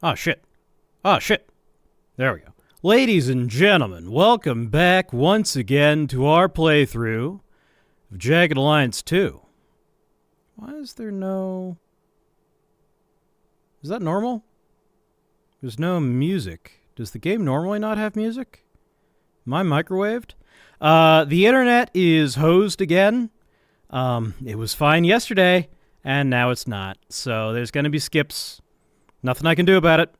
Oh, shit. Oh, shit. There we go. Ladies and gentlemen, welcome back once again to our playthrough of Jagged Alliance 2. Why is there no... Is that normal? There's no music. Does the game normally not have music? Am I microwaved? The internet is hosed again. It was fine yesterday, and now it's not. So there's going to be skips. Nothing I can do about it.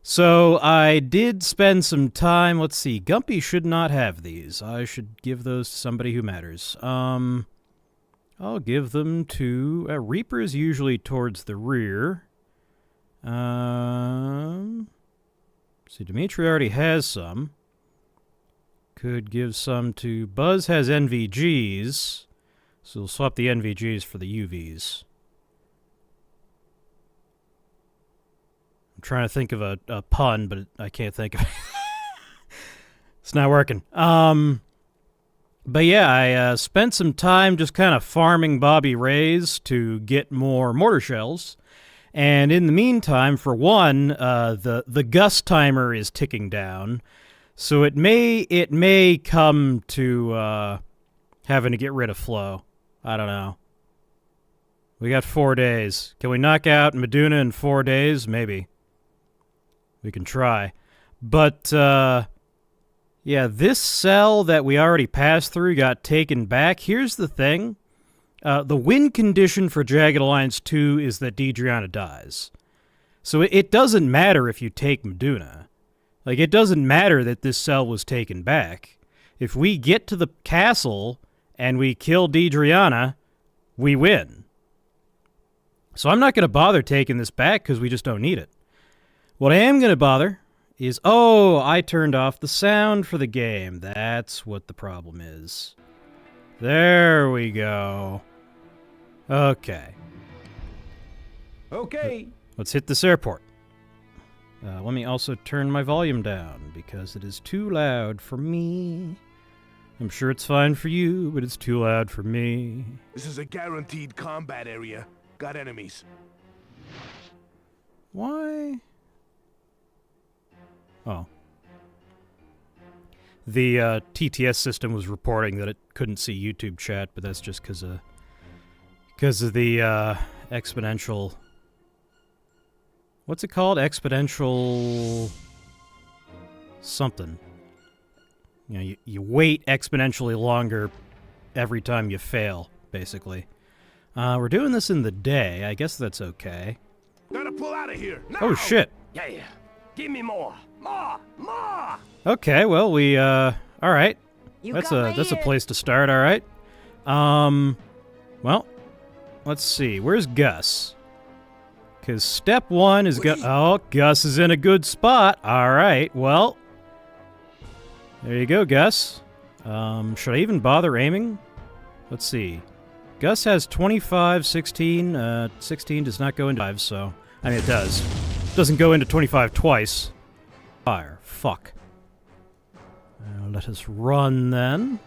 So I did spend some time. Let's see. Gumpy should not have these. I should give those to somebody who matters. I'll give them to... Reaper's usually towards the rear. See, Dimitri already has some. Could give some to... Buzz has NVGs. So we'll swap the NVGs for the UVs. I'm trying to think of a pun, but I can't think of it. It's not working. But yeah, I spent some time just kind of farming Bobby Rays to get more mortar shells. And in the meantime, for one, the Gus timer is ticking down. So it may come to having to get rid of Flo. I don't know. We got 4 days. Can we knock out Meduna in 4 days? Maybe. We can try. But, yeah, this cell that we already passed through got taken back. Here's the thing. The win condition for Jagged Alliance 2 is that Deidreana dies. So it doesn't matter if you take Meduna. Like, it doesn't matter that this cell was taken back. If we get to the castle and we kill Deidreana, we win. So I'm not going to bother taking this back because we just don't need it. What I am going to bother is... Oh, I turned off the sound for the game. That's what the problem is. There we go. Okay. Okay. Let's hit this airport. Let me also turn my volume down because it is too loud for me. I'm sure it's fine for you, but it's too loud for me. This is a guaranteed combat area. Got enemies. Why? Oh. The TTS system was reporting that it couldn't see YouTube chat, but that's just because of the exponential... What's it called? Exponential... something. You know, you wait exponentially longer every time you fail, basically. We're doing this in the day. I guess that's okay. Gotta pull out of here. Now! Oh, shit. Yeah. Give me more. More. Okay, well, we, alright. That's a place to start, alright. Well, let's see. Where's Gus? Because step one is... Oh, Gus is in a good spot. Alright, well... There you go, Gus. Should I even bother aiming? Let's see. Gus has 25, 16. 16 does not go into 5, so... I mean, it does. Doesn't go into 25 twice. Fire. Fuck. Let us run, then.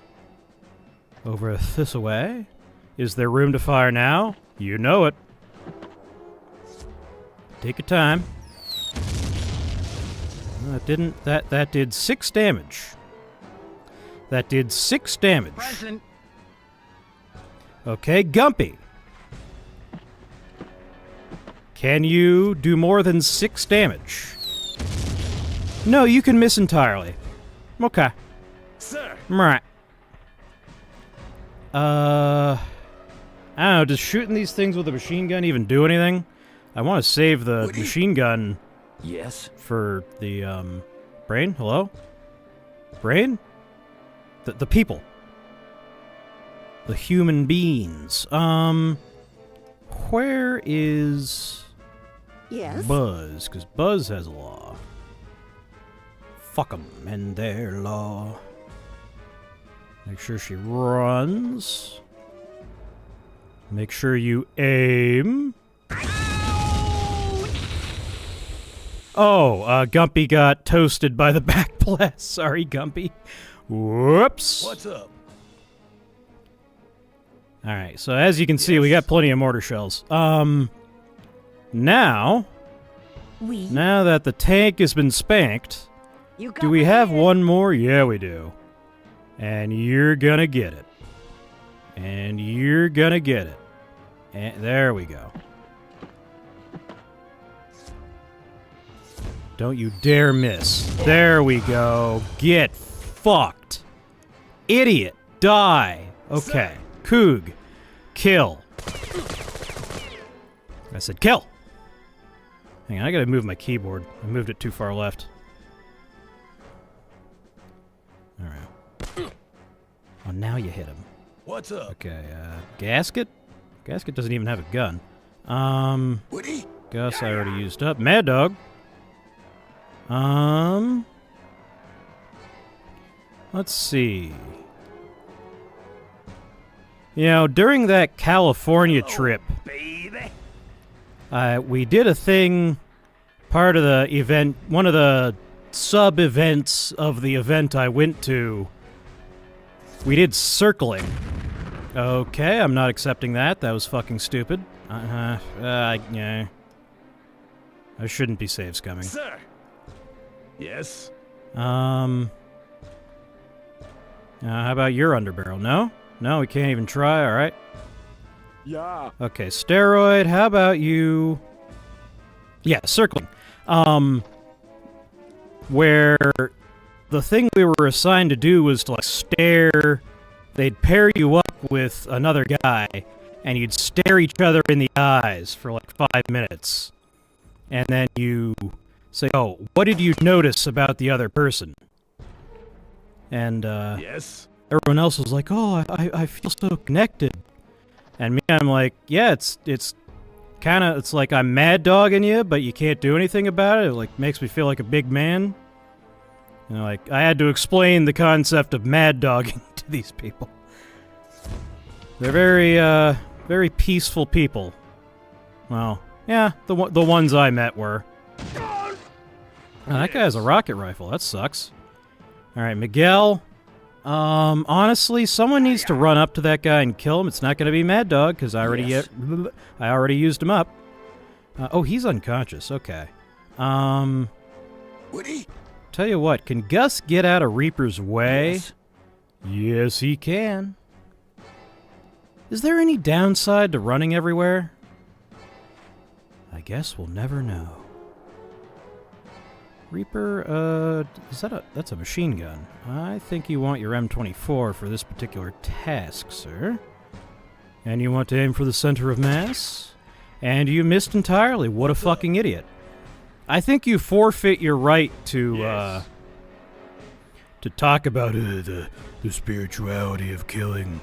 Over this way. Is there room to fire now? You know it. Take your time. That did 6 damage. That did 6 damage. Present. Okay, Gumpy. Can you do more than 6 damage? No, you can miss entirely. Okay. Sir. Right. I don't know, does shooting these things with a machine gun even do anything? I want to save the machine gun... Yes? For the, Brain? Hello? Brain? The people. The human beings. Where is... Yes? Buzz? Because Buzz has a law. Fuck 'em and their law. Make sure she runs. Make sure you aim. Oh, Gumpy got toasted by the back blast. Sorry, Gumpy. Whoops. What's up? Alright, so as you can see, we got plenty of mortar shells. Now, Now that the tank has been spanked, do we have one more? Yeah, we do. And you're gonna get it. And you're gonna get it. And there we go. Don't you dare miss. There we go. Get fucked. Idiot. Die. Okay. Coog. Kill. I said kill. Hang on, I gotta move my keyboard. I moved it too far left. Alright. Oh, now you hit him. What's up? Okay, Gasket? Gasket doesn't even have a gun. Woody? Gus I already used up. Mad Dog. Let's see. You know, during that California trip, Baby. we did a thing, part of the event, one of the sub-events of the event I went to, we did circling. Okay, I'm not accepting that. That was fucking stupid. Yeah. I shouldn't be save scumming. Sir. Yes. How about your underbarrel? No? No, we can't even try, alright. Yeah. Okay, steroid, how about you... Yeah, circling. Where the thing we were assigned to do was to, like, stare... They'd pair you up with another guy, and you'd stare each other in the eyes for, like, 5 minutes. And then you say, oh, what did you notice about the other person? And, Yes. everyone else was like, oh, I feel so connected. And me, I'm like, yeah, it's kind of, it's like I'm mad dogging you, but you can't do anything about it. It, like, makes me feel like a big man. You know, like, I had to explain the concept of mad dogging to these people. They're very, very peaceful people. Well, yeah, the ones I met were. Oh, that guy has a rocket rifle. That sucks. Alright, Miguel. Honestly, someone needs to run up to that guy and kill him. It's not going to be Mad Dog, because I already used him up. Oh, he's unconscious. Okay. Woody? Tell you what, can Gus get out of Reaper's way? Yes. Yes, he can. Is there any downside to running everywhere? I guess we'll never know. Reaper, that's a machine gun. I think you want your M24 for this particular task, sir. And you want to aim for the center of mass? And you missed entirely. What a fucking idiot. I think you forfeit your right to talk about the spirituality of killing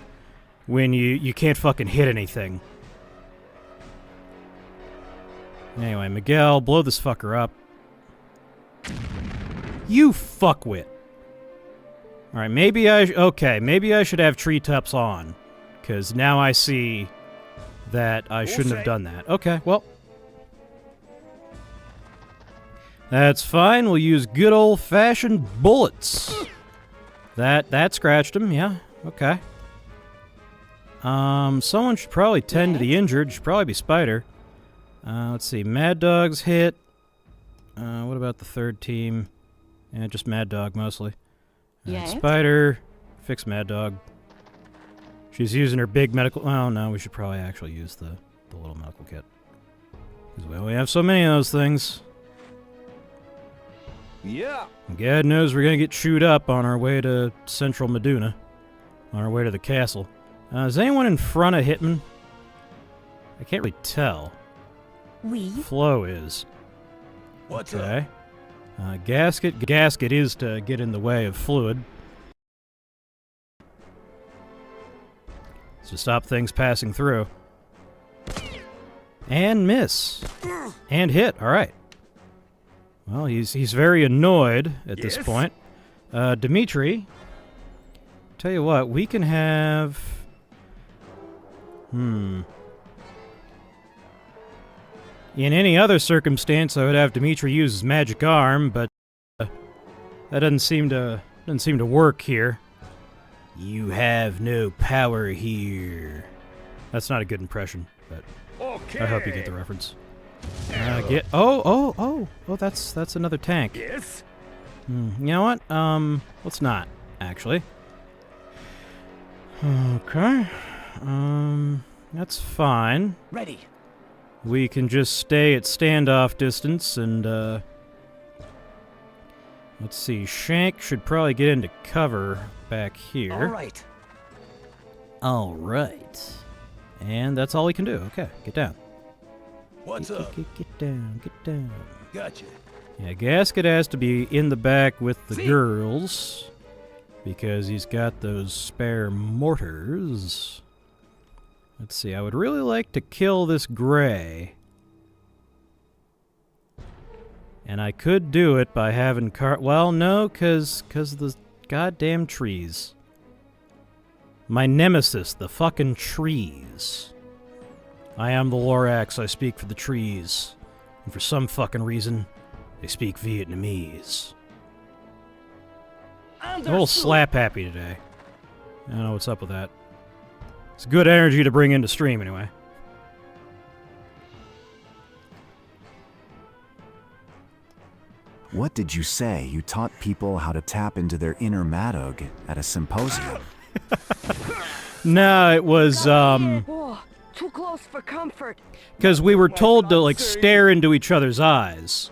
when you can't fucking hit anything. Anyway, Miguel, blow this fucker up. You fuckwit. Alright, maybe I should have treetops on. Because now I see that I shouldn't have done that. Okay, well. That's fine, we'll use good old-fashioned bullets. That scratched him, yeah, okay. Someone should probably tend to the injured, should probably be Spider. Let's see, Mad Dog's hit. What about the third team? Yeah, just Mad Dog mostly. Yes. Spider, fix Mad Dog. She's using her big medical... Oh, no, we should probably actually use the little medical kit. Because we only have so many of those things. Yeah. And God knows we're going to get chewed up on our way to central Meduna. On our way to the castle. Is anyone in front of Hitman? I can't really tell. Flo is. What's up? Okay. Gasket. Gasket is to get in the way of fluid. To stop things passing through. And miss. And hit. Alright. Well, he's very annoyed at this point. Dimitri. Tell you what, we can have... In any other circumstance, I would have Dimitri use his magic arm, but that doesn't seem to work here. You have no power here. That's not a good impression, but Okay. I hope you get the reference. Oh, that's another tank. Yes? You know what? Let's not, actually. Okay. That's fine. Ready. We can just stay at standoff distance and, let's see. Shank should probably get into cover back here. Alright. Alright. And that's all we can do. Okay, get down. What's up? Get down, get down. Gotcha. Yeah, Gasket has to be in the back with the See? girls because he's got those spare mortars. Let's see, I would really like to kill this gray. And I could do it by having well, no, cause the goddamn trees. My nemesis, the fucking trees. I am the Lorax, I speak for the trees. And for some fucking reason, they speak Vietnamese. I'm a little slap happy today. I don't know what's up with that. It's good energy to bring into stream anyway. What did you say? You taught people how to tap into their inner Madog at a symposium? No, it was, Whoa, too close for comfort. because we were told to, like, stare into each other's eyes.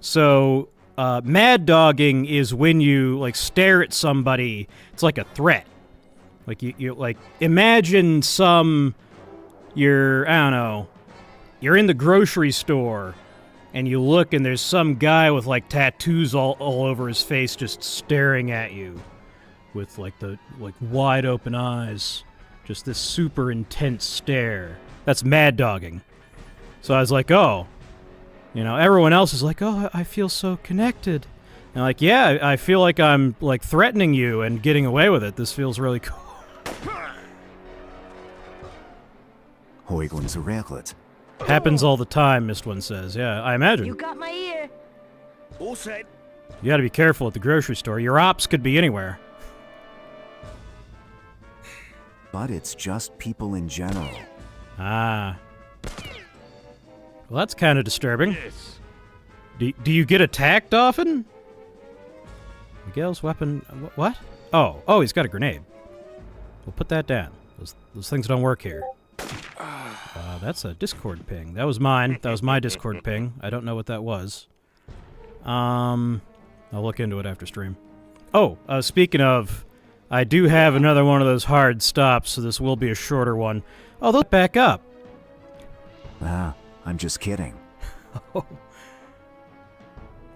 So, mad dogging is when you, like, stare at somebody. It's like a threat. Like, you like, imagine you're, I don't know, you're in the grocery store, and you look, and there's some guy with, like, tattoos all over his face just staring at you with, like, wide open eyes. Just this super intense stare. That's mad dogging. So I was like, oh. You know, everyone else is like, oh, I feel so connected. And like, yeah, I feel like I'm, like, threatening you and getting away with it. This feels really cool. Hoigland's reglet. Happens all the time, Mist One says. Yeah, I imagine. You got my ear. All set. You gotta be careful at the grocery store. Your ops could be anywhere. But it's just people in general. Ah. Well, that's kind of disturbing. Yes. Do you get attacked often? Miguel's weapon... What? Oh, he's got a grenade. We'll put that down. Those things don't work here. That's a Discord ping. That was mine. That was my Discord ping. I don't know what that was. I'll look into it after stream. Oh, speaking of... I do have another one of those hard stops, so this will be a shorter one. Oh, they'll back up. Ah, I'm just kidding. Oh.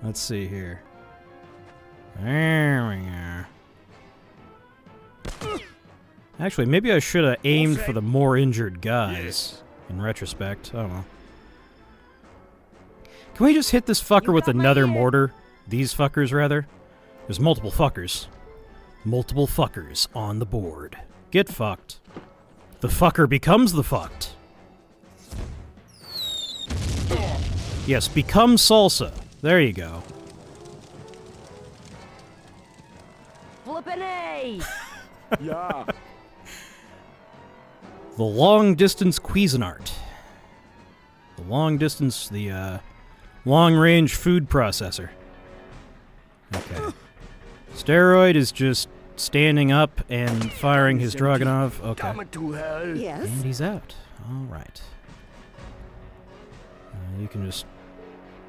Let's see here. There we go. Actually, maybe I should have aimed for the more injured guys. In retrospect, I don't know. Can we just hit this fucker with another mortar? These fuckers, rather? There's multiple fuckers. Multiple fuckers on the board. Get fucked. The fucker becomes the fucked. Yes, become salsa. There you go. Flippin' A! Yeah. The long-distance Cuisinart. The long-distance, the, long-range food processor. Okay. Steroid is just standing up and firing his Dragunov. Okay. Coming to hell. Yes? And he's out. All right. You can just...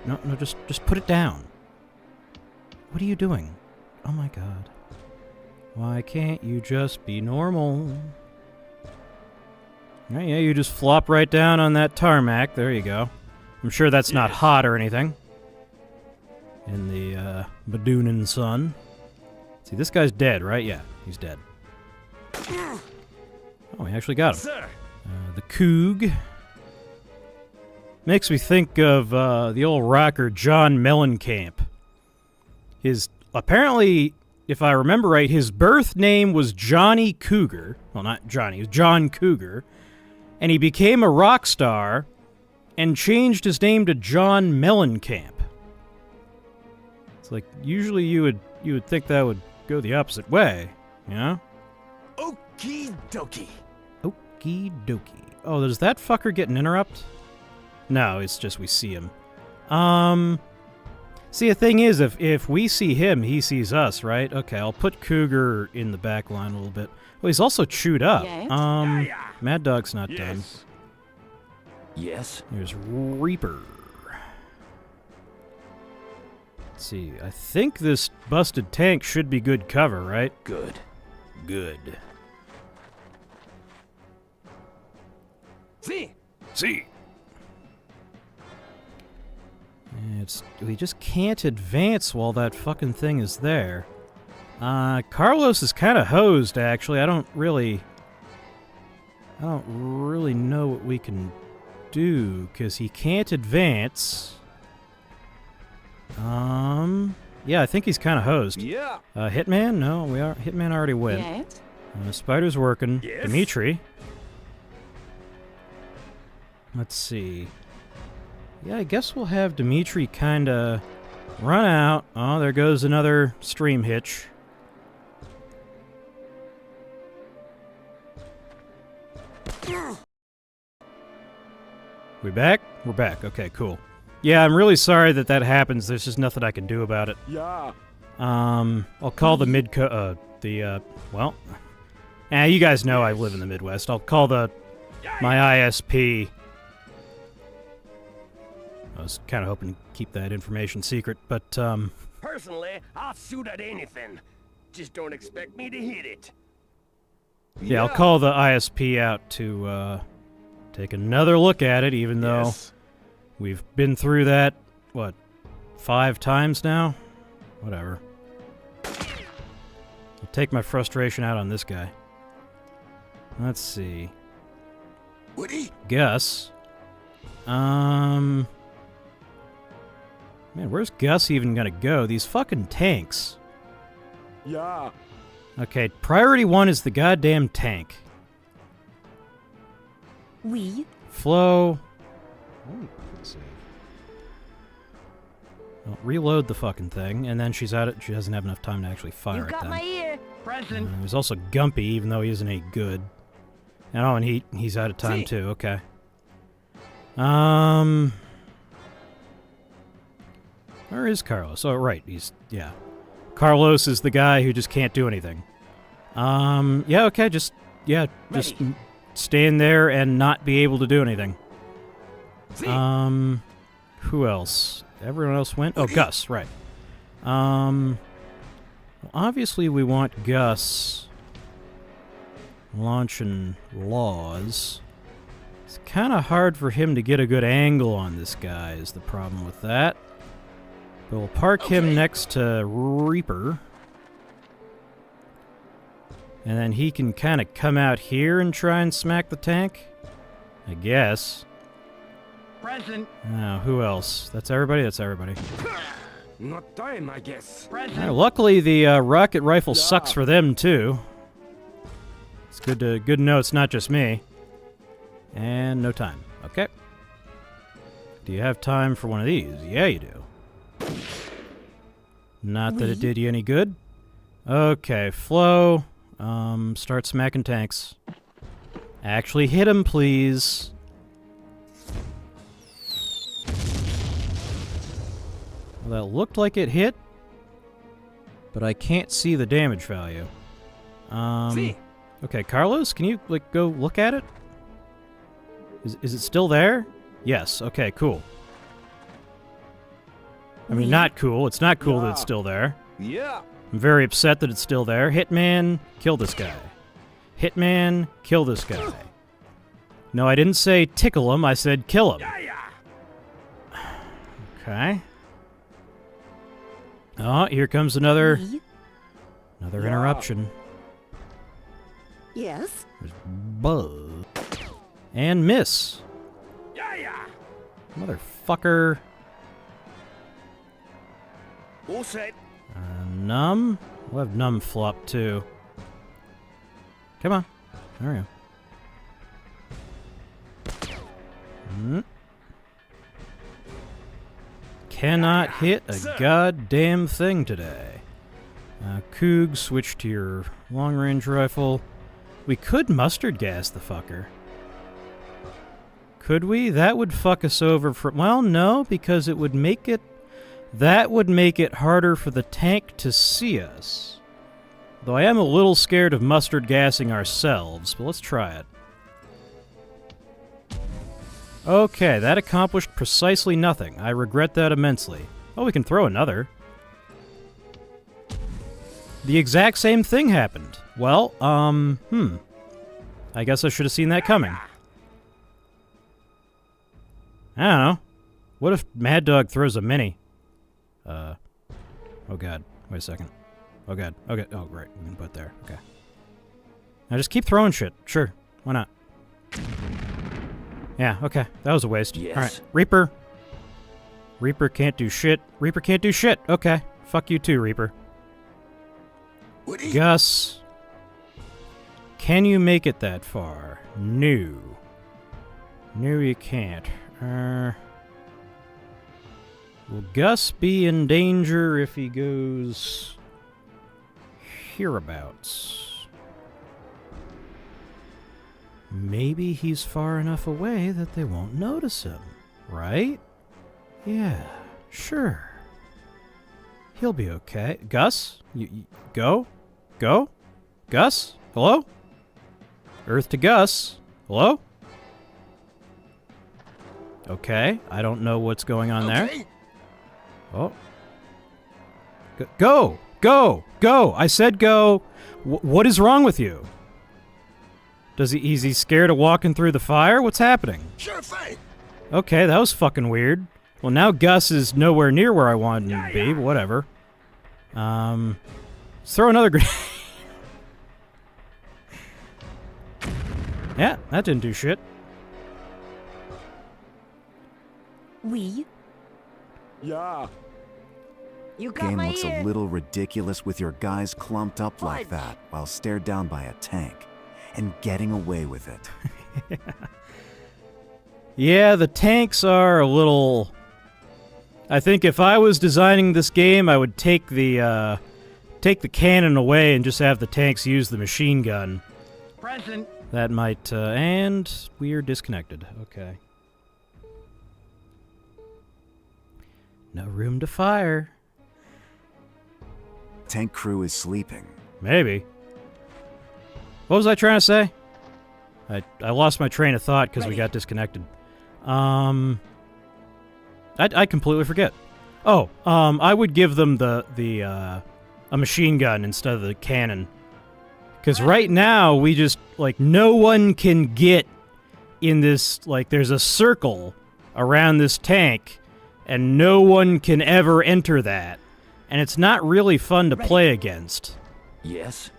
No, just put it down. What are you doing? Oh my god. Why can't you just be normal? Yeah, you just flop right down on that tarmac. There you go. I'm sure that's not hot or anything. In the, Medunan sun. See, this guy's dead, right? Yeah, he's dead. Oh, we actually got him. Sir. The Coog. Makes me think of the old rocker John Mellencamp. Apparently, if I remember right, his birth name was Johnny Cougar. Well, not Johnny, it was John Cougar. And he became a rock star and changed his name to John Mellencamp. It's like, usually you would think that would go the opposite way, you know? Okie dokie. Okie dokie. Oh, does that fucker get an interrupt? No, it's just we see him. See, the thing is, if we see him, he sees us, right? Okay, I'll put Cougar in the back line a little bit. Well, he's also chewed up. Yes. Mad Dog's not done. Yes. Yes. There's Reaper. Let's see. I think this busted tank should be good cover, right? Good. Good. See. See. We just can't advance while that fucking thing is there. Carlos is kind of hosed, actually. I don't really know what we can do, because he can't advance. Yeah, I think he's kind of hosed. Yeah. Hitman? No, Hitman already went. Yes. Spider's working. Yes. Dimitri. Let's see. Yeah, I guess we'll have Dimitri kind of run out. Oh, there goes another stream hitch. We back? We're back. Okay, cool. Yeah, I'm really sorry that happens. There's just nothing I can do about it. Yeah. I'll call the well, you guys know I live in the Midwest. I'll call my ISP. I was kind of hoping to keep that information secret, but, Personally, I'll shoot at anything. Just don't expect me to hit it. yeah, I'll call the ISP out to, take another look at it, even though Yes. we've been through that, 5 times now? Whatever. I'll take my frustration out on this guy. Let's see. Woody. Gus. Man, where's Gus even gonna go? These fucking tanks. Yeah. Okay, priority 1 is the goddamn tank. Oui. Flo. Well, reload the fucking thing, and then she doesn't have enough time to actually fire You it got then. my ear. Present. There's also Gumpy, even though he isn't any good. And he's out of time See. too. Okay. Where is Carlos? Oh, right. Carlos is the guy who just can't do anything. Yeah, okay, just stand there and not be able to do anything. See. Who else? Everyone else went? Oh, Gus, right. Well, obviously we want Gus launching laws. It's kind of hard for him to get a good angle on this guy, is the problem with that. But we'll park him next to Reaper. And then he can kind of come out here and try and smack the tank? I guess. Present. Now, who else? That's everybody? That's everybody. Not time, I guess. Alright, luckily the rocket rifle sucks for them, too. It's good to know it's not just me. And no time. Okay. Do you have time for one of these? Yeah, you do. Not that it did you any good. Okay, Flo. Start smacking tanks. Actually hit him, please. Well, that looked like it hit, but I can't see the damage value. See. Okay, Carlos, can you, go look at it? Is it still there? Yes, okay, cool. I mean, not cool. It's not cool that it's still there. Yeah. I'm very upset that it's still there. Hitman, kill this guy. Hitman, kill this guy. No, I didn't say tickle him. I said kill him. Okay. Oh, here comes another interruption. Yes. There's Buzz. And miss. Motherfucker. All set. Numb? We'll have Numb flop too. Come on. There we go. Cannot hit a goddamn thing today. Coog, switch to your long-range rifle. We could mustard gas the fucker. Could we? That would fuck us over for... Well, no, because it would make it... That would make it harder for the tank to see us. Though I am a little scared of mustard gassing ourselves, but let's try it. Okay, that accomplished precisely nothing. I regret that immensely. Oh, we can throw another. The exact same thing happened. Well, I guess I should have seen that coming. I don't know. What if Mad Dog throws a mini? Oh god. Wait a second. Oh god. Okay. Oh, right. We can put it there. Okay. Now just keep throwing shit. Sure. Why not? Yeah, okay. That was a waste. Yes. Alright. Reaper. Reaper can't do shit. Reaper can't do shit. Okay. Fuck you too, Reaper. Woody? Gus. Can you make it that far? No. No, you can't. Will Gus be in danger if he goes hereabouts? Maybe he's far enough away that they won't notice him, right? Yeah, sure. He'll be okay. Gus? You go? Go? Gus? Hello? Earth to Gus. Hello? Okay, I don't know what's going on there. Oh. Go! Go! Go! I said go! What is wrong with you? Is he scared of walking through the fire? What's happening? Sure thing. Okay, that was fucking weird. Well, now Gus is nowhere near where I wanted him to be, but whatever. Let's throw another grenade. Yeah, that didn't do shit. We? Yeah. You got Game my looks ear. a little ridiculous with your guys clumped up like Fudge. that while stared down by a tank and getting away with it. Yeah, the tanks are a little... I think if I was designing this game, I would take the cannon away and just have the tanks use the machine gun. Present. That might, and we are disconnected. Okay. No room to fire. Tank crew is sleeping. Maybe. What was I trying to say? I lost my train of thought because we got disconnected. I completely forget. Oh, I would give them a machine gun instead of the cannon. Because right now, we just, like, no one can get in this, like, there's a circle around this tank, and no one can ever enter that. And it's not really fun to play against. Yes.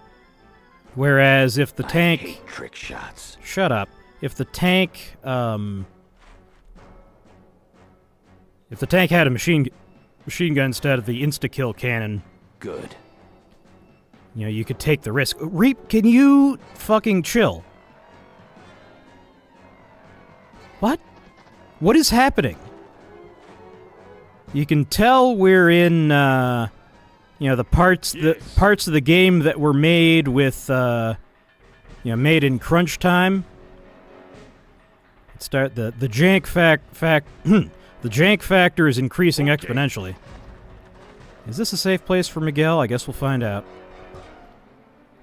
Whereas if the I tank... hate trick shots. Shut up. If the tank, if the tank had a machine gun instead of the insta-kill cannon, Good. you know, you could take the risk. Reap, can you fucking chill? What? What is happening? You can tell we're in, you know, the parts of the game that were made with, you know, made in crunch time. Start the jank the jank factor is increasing exponentially. Is this a safe place for Miguel? I guess we'll find out.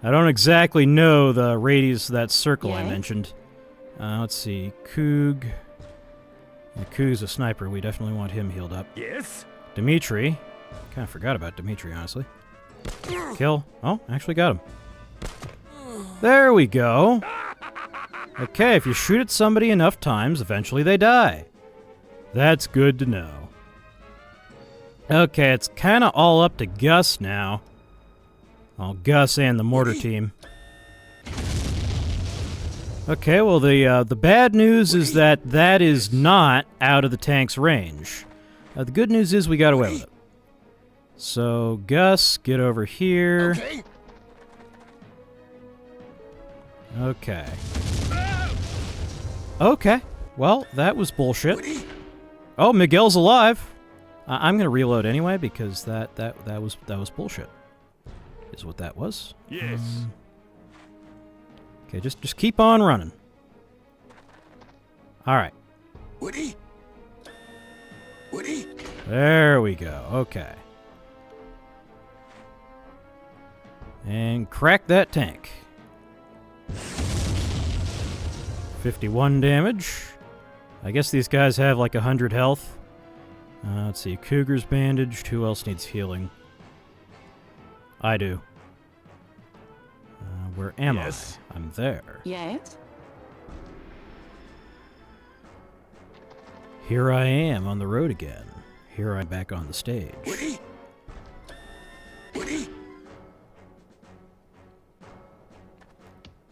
I don't exactly know the radius of that circle I mentioned. Let's see. Coog. Yeah, Coog's a sniper. We definitely want him healed up. Yes. Dimitri. Kind of forgot about Dimitri, honestly. Kill. Oh, actually got him. There we go. Okay, if you shoot at somebody enough times, eventually they die. That's good to know. Okay, it's kind of all up to Gus now. Oh, Gus and the mortar team. Okay, well, the bad news is that is not out of the tank's range. The good news is we got away with it. So, Gus, get over here. Okay. Okay. Okay. Well, that was bullshit. Woody? Oh, Miguel's alive. I'm gonna reload anyway because that was bullshit. Is what that was. Yes. Okay, just keep on running. All right. Woody? Woody? There we go. Okay. And crack that tank. 51 damage. I guess these guys have like 100 health. Let's see. Cougar's bandaged. Who else needs healing? I do. Where am I? I'm there. Yes. Here I am on the road again. Here I'm back on the stage. Woody? Woody?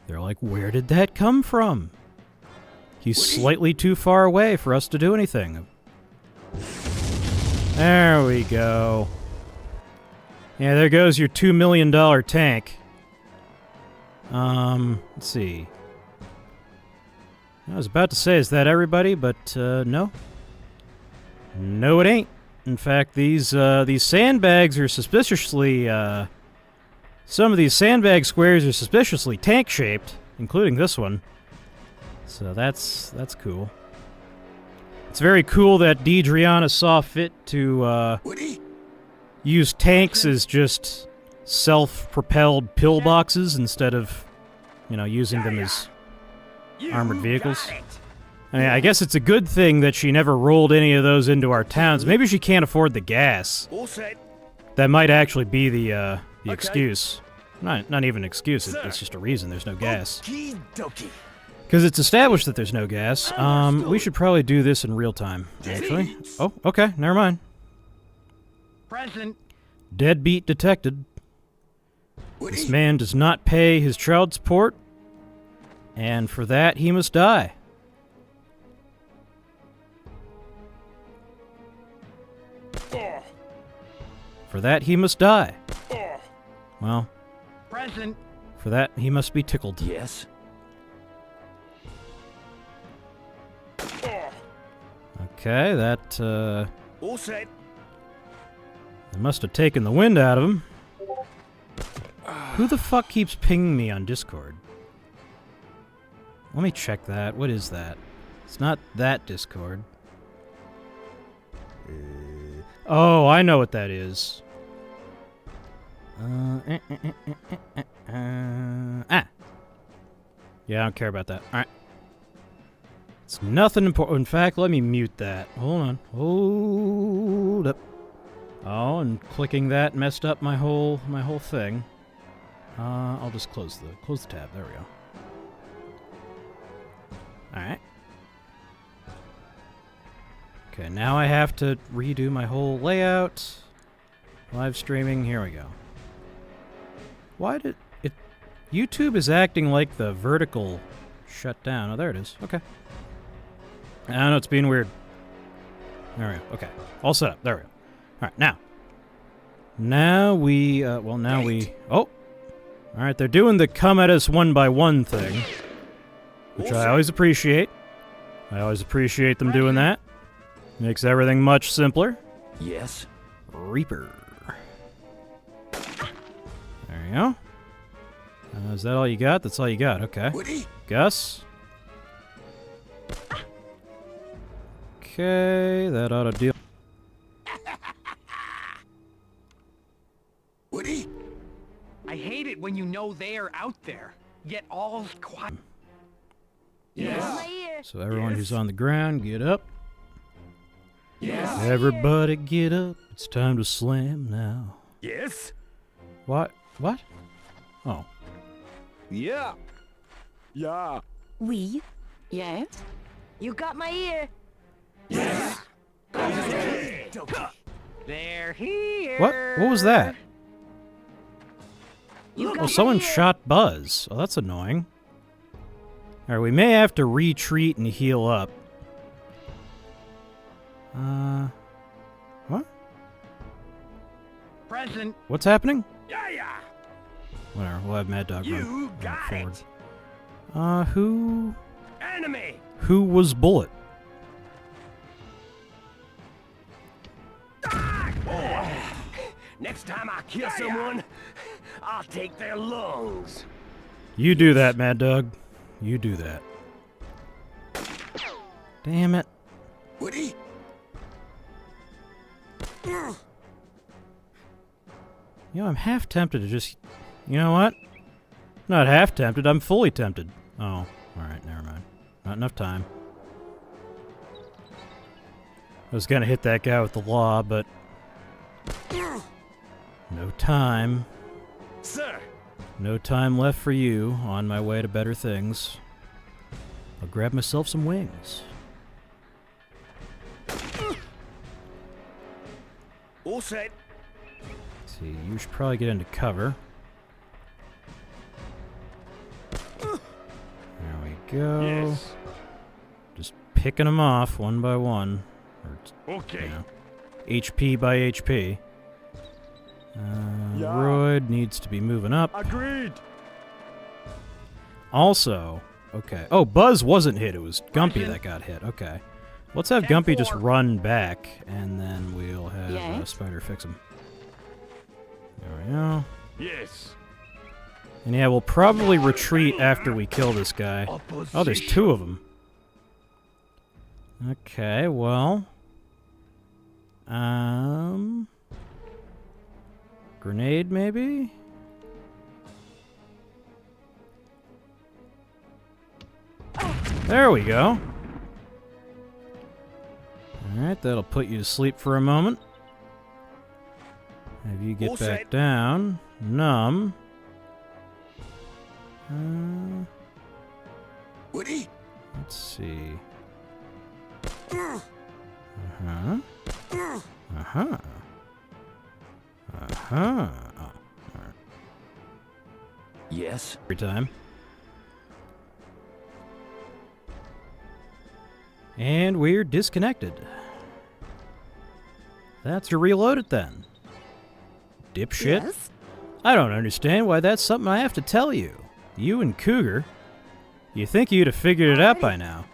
They're like, where did that come from? He's slightly too far away for us to do anything. There we go. Yeah, there goes your $2 million tank. Let's see. I was about to say, is that everybody? But, no. No, it ain't. In fact, these sandbags are suspiciously, some of these sandbag squares are suspiciously tank-shaped, including this one. So that's cool. It's very cool that Deidreana saw fit to, use tanks as just self-propelled pillboxes instead of, you know, using them as armored vehicles. I mean, I guess it's a good thing that she never rolled any of those into our towns. Maybe she can't afford the gas. All set. That might actually be the excuse. Not even an excuse. It's just a reason. There's no gas. Because it's established that there's no gas. We should probably do this in real time, actually. Oh, okay. Never mind. Present. Deadbeat detected. This man does not pay his child support, and for that he must die. For that he must die. Well, Present. for that he must be tickled. Yes. Okay, that All set. must have taken the wind out of him. Who the fuck keeps pinging me on Discord? Let me check that. What is that? It's not that Discord. Oh, I know what that is. Yeah, I don't care about that. Alright. It's nothing important. In fact, let me mute that. Hold on. Hold up. Oh, and clicking that messed up my whole thing. I'll just close the tab. There we go. Alright. Okay, now I have to redo my whole layout. Live streaming, here we go. Why did it... YouTube is acting like the vertical shut down. Oh, there it is. Okay. I know it's being weird. There we go. Okay. All set up. There we go. Alright, now. Now we, oh! Alright, they're doing the come at us one by one thing. Which I always appreciate. I always appreciate them doing that. Makes everything much simpler. Yes. Reaper. There you go. Is that all you got? That's all you got. Okay. Woody? Gus? Okay, that ought to deal. Woody? I hate it when you know they're out there, yet all's quiet. My ear. So everyone who's on the ground, get up. Yes. Everybody get up. It's time to slam now. Yes. What? What? Oh. Yeah. Yeah. Oui. Yes. You got my ear. They're here. What was that? You got Oh, my someone ear. shot Buzz. Oh, that's annoying. Alright, we may have to retreat and heal up. What? Present. What's happening? Yeah. Whatever, we'll have Mad Dog run You got forward. it. Who Enemy. was Bullet? Next time I kill someone, I'll take their lungs. You do that, Mad Dog. You do that. Damn it. Woody? You know, I'm half tempted to just... You know what? Not half tempted, I'm fully tempted. Oh, alright, never mind. Not enough time. I was gonna hit that guy with the law, but... No time. Sir! No time left for you, on my way to better things. I'll grab myself some wings. All set. Let's see, you should probably get into cover. There we go. Yes. Just picking them off one by one. Or, Okay. you know, HP by HP. Royd needs to be moving up. Agreed. Also, okay. Oh, Buzz wasn't hit. It was Gumpy that got hit. Okay. Let's have Gumpy just run back, and then we'll have Spider fix him. There we go. Yes. And yeah, we'll probably retreat after we kill this guy. Oh, there's two of them. Okay, well... Grenade, maybe? There we go. Alright, that'll put you to sleep for a moment. Have you get back down. Numb. Woody? Let's see. Uh-huh. Uh-huh. Uh-huh. Oh, alright. Yes. Every time. And we're disconnected. That's to reload it then. Dipshit. Yes? I don't understand why that's something I have to tell you. You and Cougar. You think you'd have figured it out by now.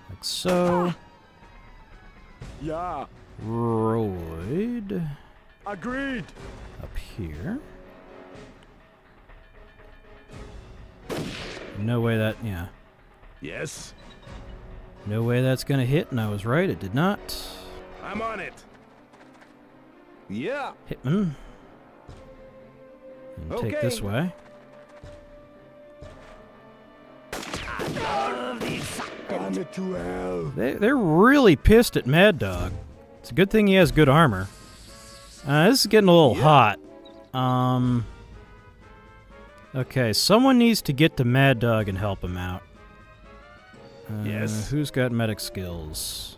Like so. Yeah. Royd. Agreed. Up here. No way that, yeah. Yes? No way that's gonna hit, and I was right, it did not. I'm on it. Yeah. Hitman. And take this way. Gone to hell. They're really pissed at Mad Dog. It's a good thing he has good armor. This is getting a little hot. Okay, someone needs to get to Mad Dog and help him out. Yes. Who's got medic skills?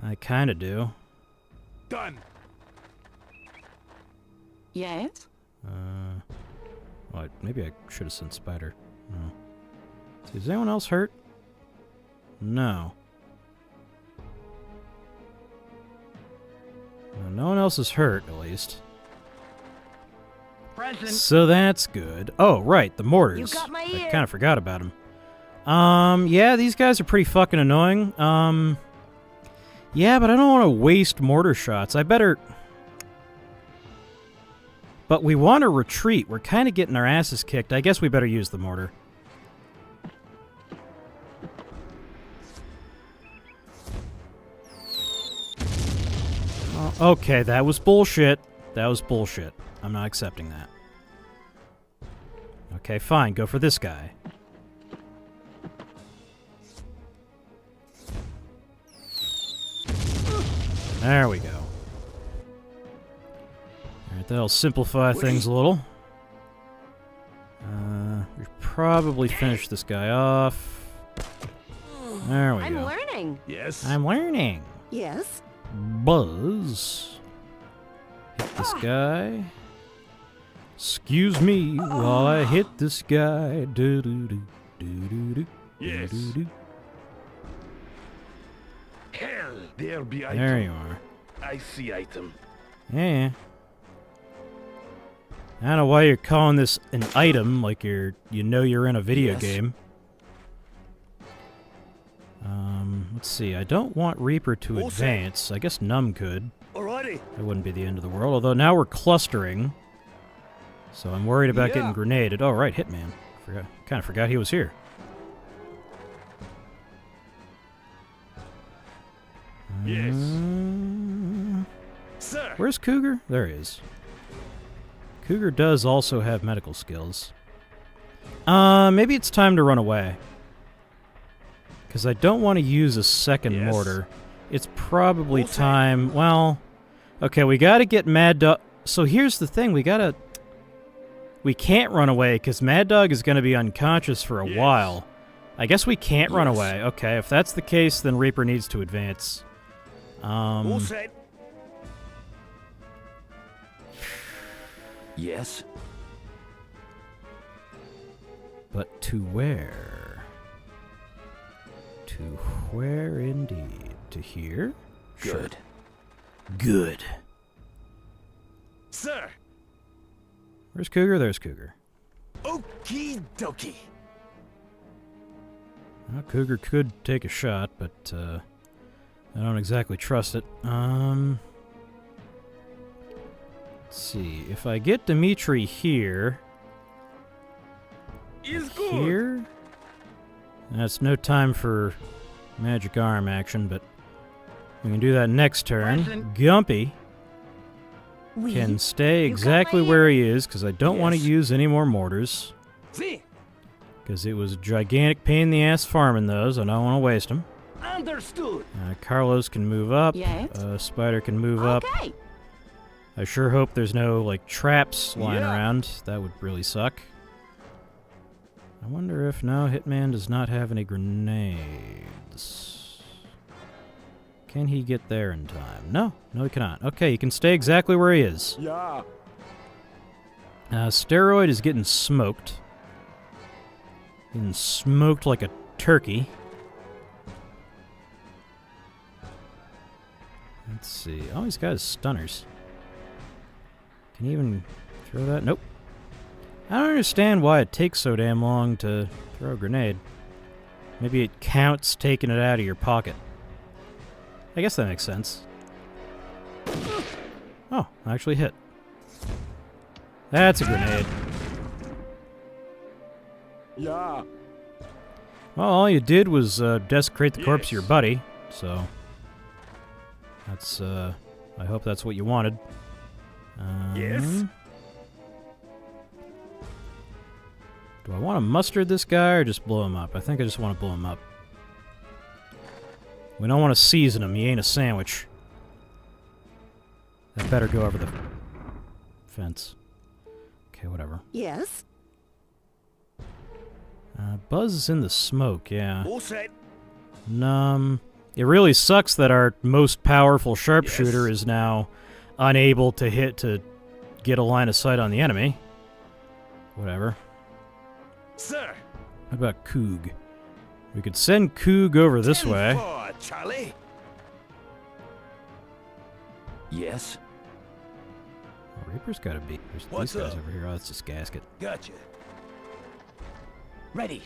I kinda do. Done. Yes? Well, maybe I should have sent Spider. No. See, is anyone else hurt? No. No one else is hurt, at least. Present. So that's good. Oh, right, the mortars. You got my I ear. kind of forgot about them. Yeah, these guys are pretty fucking annoying. Yeah, but I don't want to waste mortar shots. I better... But we want to retreat. We're kind of getting our asses kicked. I guess we better use the mortar. Okay, that was bullshit. That was bullshit. I'm not accepting that. Okay, fine. Go for this guy. There we go. Alright, that'll simplify things a little. We probably finish this guy off. There we I'm go. learning. Yes? I'm learning. Yes? Buzz. Hit this guy. Excuse me while I hit this guy. Do do do do do do. Yes. Do, do. Hell, there be item. There you are. I see item. Yeah. I don't know why you're calling this an item, like you know you're in a video game. Let's see. I don't want Reaper to advance. I guess Numb could. Alrighty. That wouldn't be the end of the world. Although now we're clustering, so I'm worried about getting grenaded. Oh right, Hitman. Kind of forgot he was here. Yes. Uh, Sir! Where's Cougar? There he is. Cougar does also have medical skills. Maybe it's time to run away. Because I don't want to use a second mortar. It's probably time... Well... Okay, we gotta get Mad Dog... So here's the thing, we can't run away, because Mad Dog is gonna be unconscious for a while. I guess we can't run away. Okay, if that's the case, then Reaper needs to advance. All set. Yes? But to where? To where indeed? To here? Good. Good. Sir! Where's Cougar? There's Cougar. Okie dokie. Well, Cougar could take a shot, but I don't exactly trust it. Let's see. If I get Dimitri here... Is good. Here? That's no time for magic arm action, but we can do that next turn. Gumpy can stay exactly where he is, because I don't want to use any more mortars. See? Because it was a gigantic pain in the ass farming those. I don't want to waste them. Understood. Carlos can move up. Yes? Spider can move up. Okay. I sure hope there's no, like, traps lying around. That would really suck. I wonder if... No, Hitman does not have any grenades. Can he get there in time? No. No, he cannot. Okay, he can stay exactly where he is. Yeah. Steroid is getting smoked. Getting smoked like a turkey. Let's see. Oh, he's got his stunners. Can he even throw that? Nope. I don't understand why it takes so damn long to throw a grenade. Maybe it counts taking it out of your pocket. I guess that makes sense. Oh, I actually hit. That's a grenade. Yeah. Well, all you did was desecrate the corpse of your buddy, so... That's, I hope that's what you wanted. Yes? Do I want to mustard this guy or just blow him up? I think I just want to blow him up. We don't want to season him. He ain't a sandwich. That better go over the fence. Okay, whatever. Yes? Buzz is in the smoke, yeah. All set. It really sucks that our most powerful sharpshooter is now unable to get a line of sight on the enemy. Whatever. Sir. What about Coog? We could send Coog over this way. 10-4, Charlie. Yes? Oh, Reaper's gotta be. There's What's these guys up? over here. Oh, that's just gasket. Gotcha. Ready.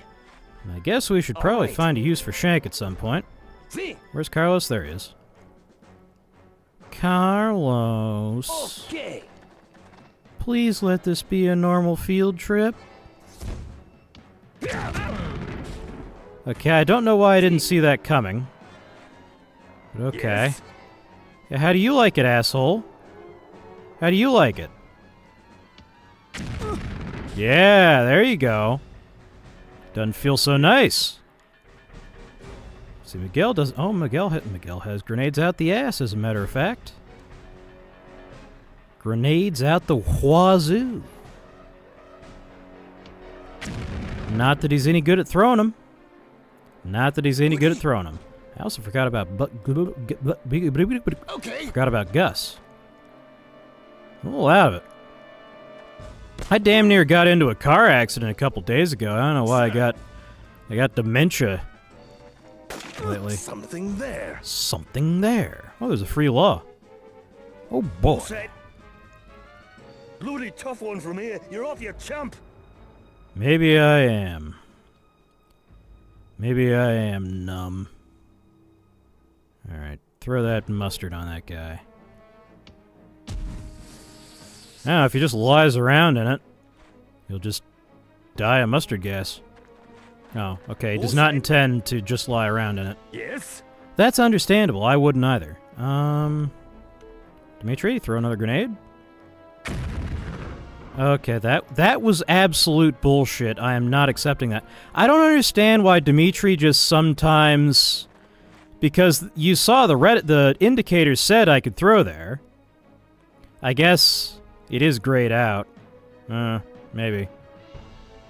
And I guess we should probably right. find a use for Shank at some point. See? Where's Carlos? There he is. Carlos. Okay. Please let this be a normal field trip. Okay, I don't know why I didn't see that coming. But okay. Yes. Yeah, how do you like it, asshole? How do you like it? Yeah, there you go. Doesn't feel so nice. See, Miguel does... Oh, Miguel has grenades out the ass, as a matter of fact. Grenades out the wazoo. Not that he's any good at throwing them. Not that he's any good at throwing them. I also forgot about... Okay. Forgot about Gus. I'm a little out of it. I damn near got into a car accident a couple days ago. I don't know why I got dementia lately. Something there. Something there. Oh, there's a free law. Oh boy. All set. Bloody tough one from here. You're off your chump. Maybe I am. Maybe I am numb. Alright, throw that mustard on that guy. Now, if he just lies around in it, he'll just die of mustard gas. Oh, okay. He does All not set. intend to just lie around in it. Yes? That's understandable. I wouldn't either. Dimitri, throw another grenade. Okay, that was absolute bullshit. I am not accepting that. I don't understand why Dimitri just sometimes... Because you saw the indicators said I could throw there. I guess it is grayed out. Maybe.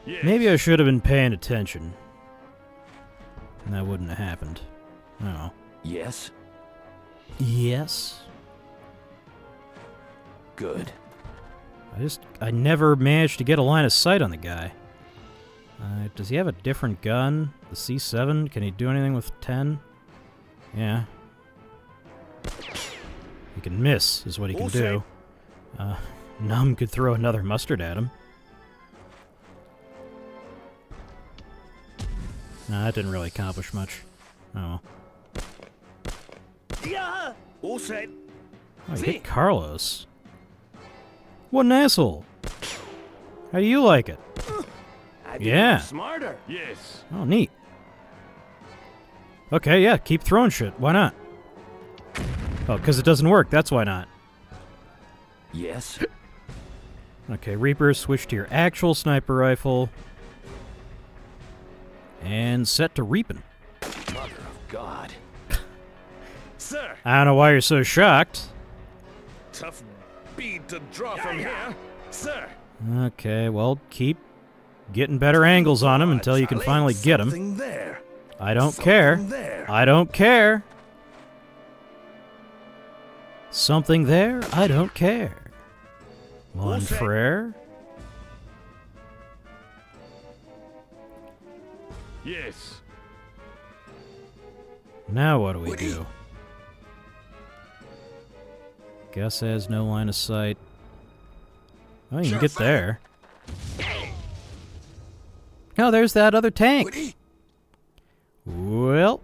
Yes. Maybe I should have been paying attention. And that wouldn't have happened. Oh. Yes. Yes? Good. I never managed to get a line of sight on the guy. Does he have a different gun? The C7? Can he do anything with 10? Yeah. He can miss, is what he can do. Numb could throw another mustard at him. No, that didn't really accomplish much. Oh. Yeah! All set. Oh, he hit Carlos. What an asshole. How do you like it? I think Yeah. I'm smarter. Yes. Oh, neat. Okay, yeah, keep throwing shit. Why not? Oh, because it doesn't work. That's why not. Yes. Okay, Reaper, switch to your actual sniper rifle. And set to reaping. Mother of God. Sir! I don't know why you're so shocked. Tough bead to draw from here. Sir! Okay, well, keep getting better angles on him until you can finally get him. Something there. I don't care. Something there. I don't care. Something there? I don't care. Mon set. frere? Yes. Now what do we do? Gus has no line of sight. Oh, you can get there. Oh, there's that other tank. Well,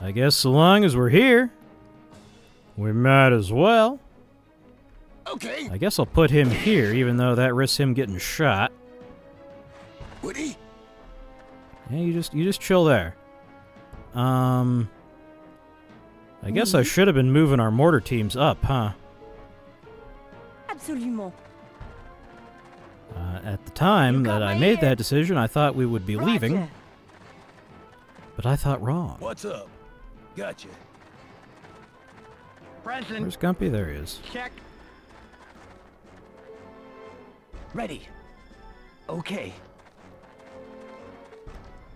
I guess so long as we're here, we might as well. Okay. I guess I'll put him here, even though that risks him getting shot. Woody. Yeah, you just chill there. I guess I should have been moving our mortar teams up, huh? Absolument. At the time You got that I my made ear. that decision, I thought we would be leaving, Roger. but I thought wrong. What's up? Gotcha. Branson, Where's Gumpy? There he is. check. Ready. Okay.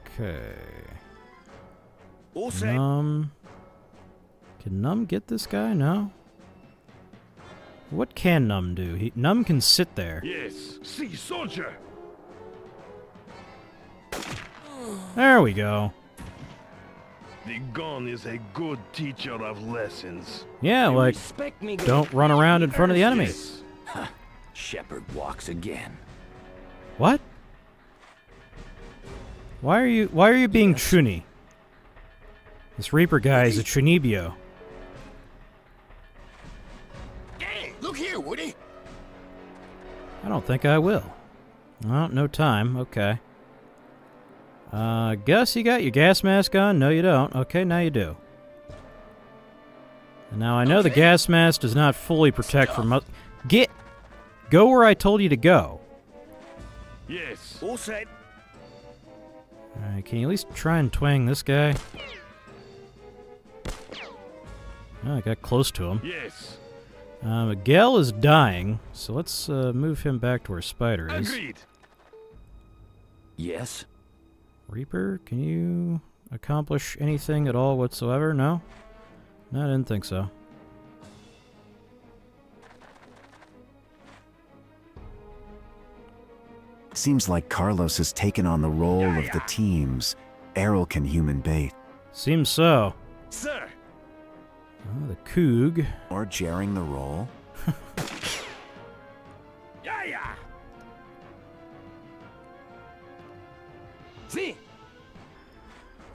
Okay. All set. Can Numb get this guy? No. What can Numb do? Numb can sit there. Yes. See, soldier. There we go. The gun is a good teacher of lessons. Yeah, like, Respect me. don't run around in front of the enemy. Yes. Shepard walks again. What? Why are you being chuni? This Reaper guy is a chunibio. Hey, look here, Woody. I don't think I will. Well, no time. Okay. Gus, you got your gas mask on? No, you don't. Okay, now you do. And now I know the gas mask does not fully protect from... Go where I told you to go. Yes. All set. Alright, can you at least try and twang this guy? Oh, I got close to him. Yes. Miguel is dying, so let's move him back to where Spider is. Agreed. Yes. Reaper, can you accomplish anything at all whatsoever? No? No, I didn't think so. Seems like Carlos has taken on the role of the team's Arlequin human bait. Seems so. Sir. Oh, the Coog. Or jarring the role. Yeah. See.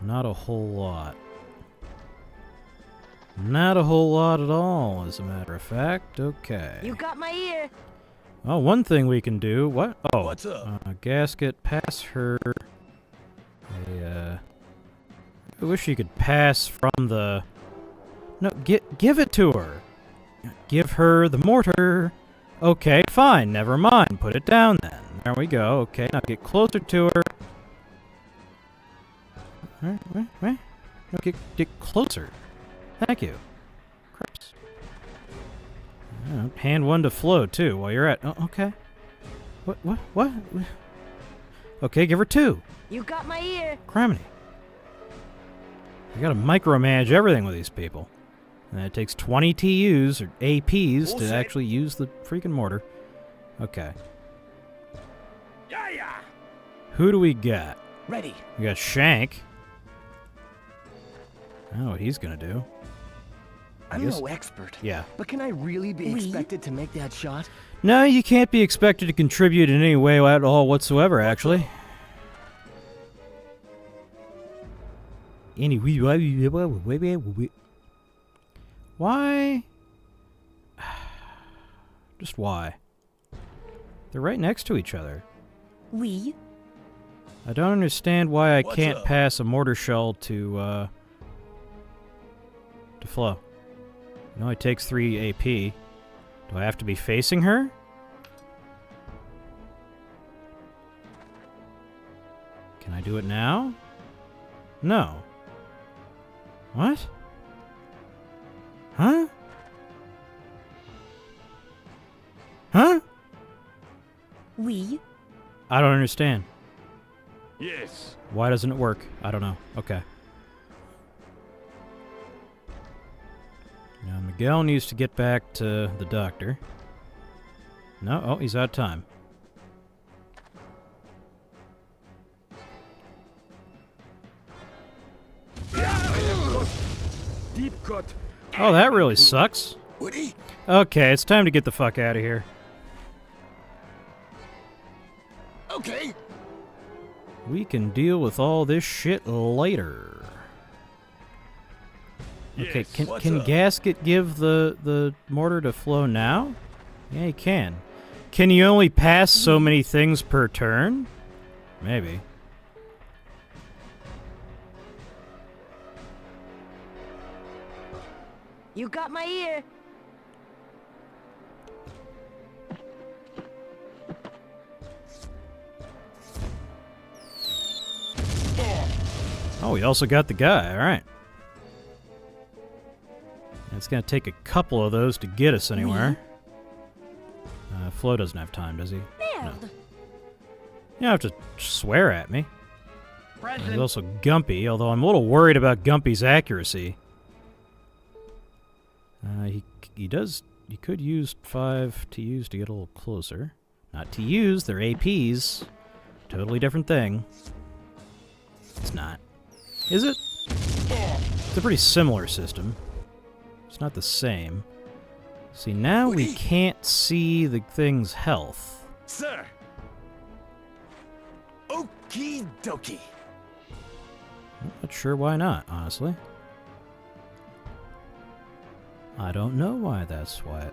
Not a whole lot. Not a whole lot at all, as a matter of fact. Okay. You got my ear. Oh, one thing we can do. What? Oh, What's up? gasket. Pass her. I wish you could pass from the. No, give it to her. Give her the mortar. Okay, fine. Never mind. Put it down then. There we go. Okay, now get closer to her. Wait. No, get closer. Thank you. Christ. Hand one to Flo, too, while you're at... Oh, okay. What? Okay, give her two. You got my ear. Criminy. You gotta micromanage everything with these people. And it takes 20 TUs, or APs, to actually use the freaking mortar. Okay. Yeah. Who do we got? Ready. We got Shank. I don't know what he's gonna do. I'm guess- no expert. Yeah. But can I really be expected to make that shot? No, you can't be expected to contribute in any way at all whatsoever, actually. Anyway, why? Just why? They're right next to each other. We? I don't understand why I What's can't up? pass a mortar shell to Flo. It only takes 3 AP. Do I have to be facing her? Can I do it now? No. What? Huh? Huh? We? I don't understand. Yes. Why doesn't it work? I don't know. Okay. Now Miguel needs to get back to the doctor. No, oh, he's out of time. Deep cut. Oh, that really sucks. Woody? Okay, it's time to get the fuck out of here. Okay. We can deal with all this shit later. Okay, Yes, can what's can up? Gasket give the mortar to Flo now? Yeah, he can. Can you only pass so many things per turn? Maybe. You got my ear. Oh, we also got the guy. All right. It's going to take a couple of those to get us anywhere. Flo doesn't have time, does he? Nailed. You don't have to swear at me. He's also Gumpy, although I'm a little worried about Gumpy's accuracy. He could use 5 TUs to get a little closer. Not TUs, they're APs. Totally different thing. It's not. Is it? It's a pretty similar system. It's not the same. See, now we can't see the thing's health. Sir. Okie dokie. I'm not sure why not, honestly. I don't know why that's why.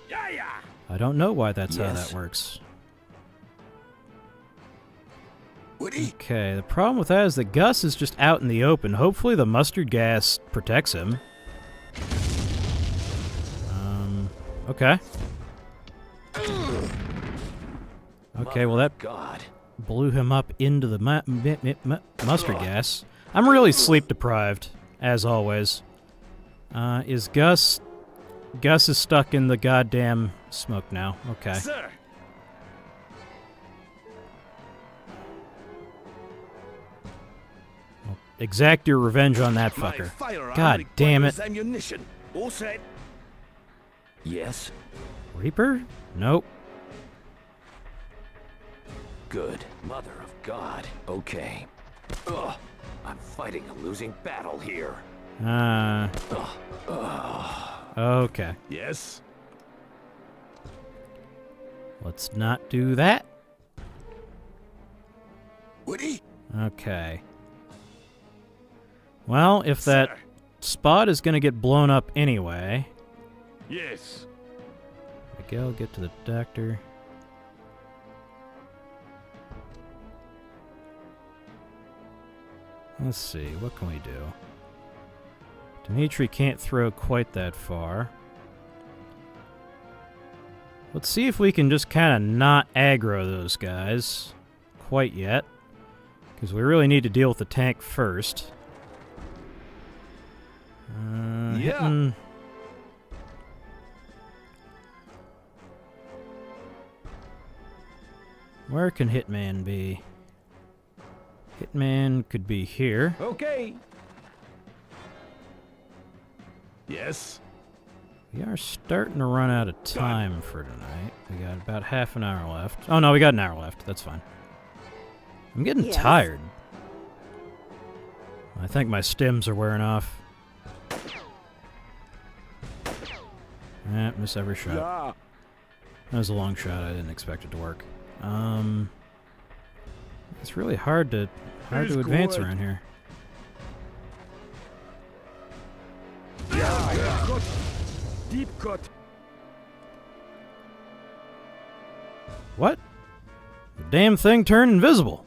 Yeah. I don't know why that's how Yes. that works. Woody? Okay, the problem with that is that Gus is just out in the open. Hopefully the mustard gas protects him. Okay. Okay, well that God. blew him up into the mustard gas. I'm really sleep deprived, as always. Is Gus... Gus is stuck in the goddamn smoke now. Okay. Sir. Exact your revenge on that My fucker. firearm God damn it. requires ammunition. All set. Yes. Reaper? Nope. Good. Mother of God. Okay. Ugh. I'm fighting a losing battle here. Okay. Yes. Let's not do that. Woody? Okay. Well, if that spot is going to get blown up anyway, Yes. I Miguel get to the doctor? Let's see, what can we do? Dimitri can't throw quite that far. Let's see if we can just kind of not aggro those guys quite yet. Because we really need to deal with the tank first. Hitting... Where can Hitman be? Hitman could be here. Okay. Yes. We are starting to run out of time for tonight. We got about half an hour left. Oh no, we got an hour left. That's fine. I'm getting tired. I think my stims are wearing off. Miss every shot. Yeah. That was a long shot. I didn't expect it to work. It's really hard to advance around here. Yeah. Cut. Deep cut. What? The damn thing turned invisible.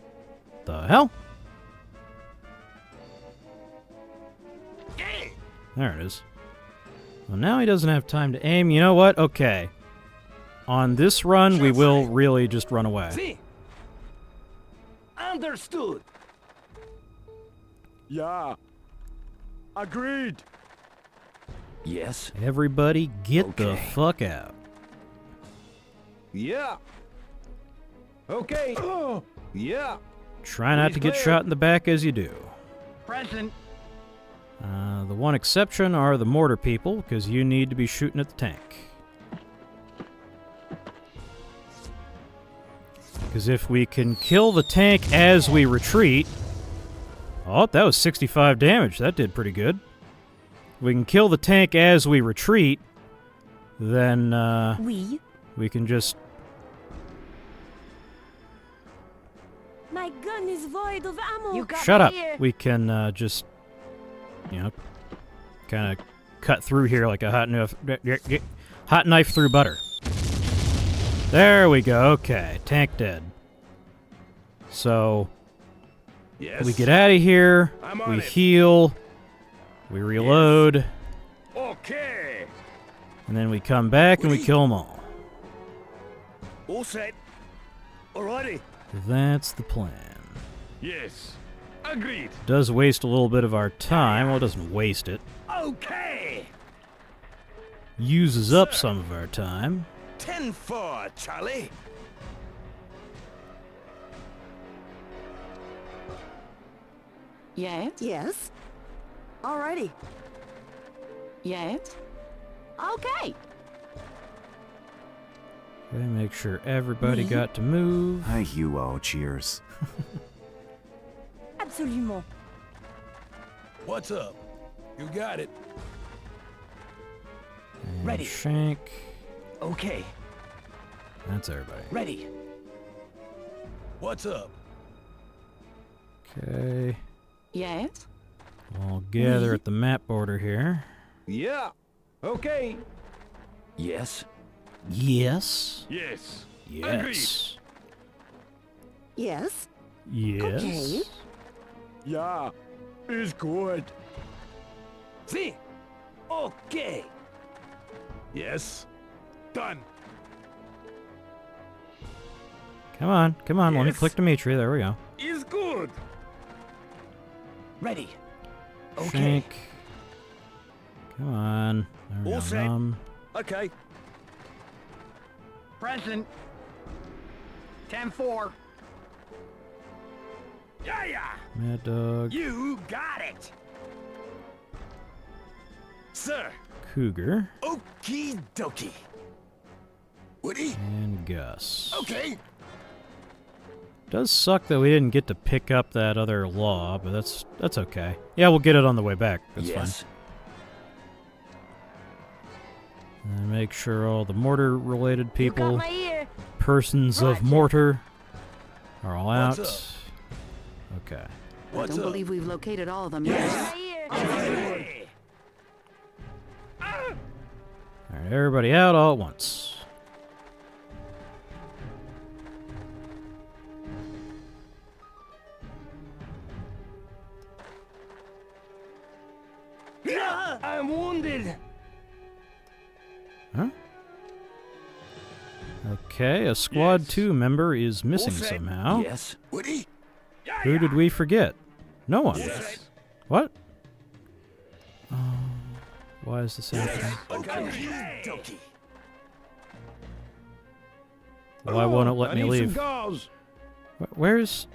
The hell? There it is. Well, now he doesn't have time to aim. You know what? Okay. On this run, we will really just run away. See? Understood. Yeah. Agreed. Yes. Everybody get the Okay. fuck out. Yeah. Okay. Yeah. Try not to get clear. shot in the back as you do. Present. The one exception are the mortar people, because you need to be shooting at the tank. Because if we can kill the tank as we retreat... Oh, that was 65 damage. That did pretty good. If we can kill the tank as we retreat, then we can just... My gun is void of ammo. You got Shut my up. ear. We can just, you know, kind of cut through here like a hot knife through butter. There we go. Okay, tank dead. So Yes. we get out of here. I'm on We it. heal. We reload, Okay. and then we come back and we kill them all. All set. Alrighty. That's the plan. Yes. Agreed. Does waste a little bit of our time. Well, it doesn't waste it. Okay. Uses up some of our time. 10-4, Charlie. Yes. Yes. Alrighty. Yes. Okay. Okay, make sure everybody Me? got to move. Hi, Huo. Cheers. Absolument. What's up? You got it. And Ready. Shank. Okay. That's everybody. Ready. What's up? Okay. Yes. We'll gather at the map border here. Yeah. Okay. Yes. Yes. Yes. Yes. Yes. Yes. Okay. Yeah. Is good. See? Okay. Yes. Done. Come on, come on. Let me Yes. click Dimitri. There we go. Is good. Ready. Okay. Shank. Come on. There we All go. set. Rum. Okay. Present. 10-4. Yeah. Mad Dog. You got it. Sir. Cougar. Okie dokie. Woody? And Gus. Okay. Does suck that we didn't get to pick up that other law, but that's okay. Yeah, we'll get it on the way back. That's Yes. fine. And make sure all the mortar-related You people, got my ear. persons of Roger. mortar, are all out. What's Okay. What's I don't up? believe we've located all of them Yes. yet. My ear. Okay. All right, everybody out all at once. I'm wounded. Huh? Okay, a Squad Yes. 2 member is missing All set. somehow. Yes? Woody? Who did we forget? No one. Yes. What? Why is this happening? Donkey. Why won't it let I me need leave? some gauze. Where's...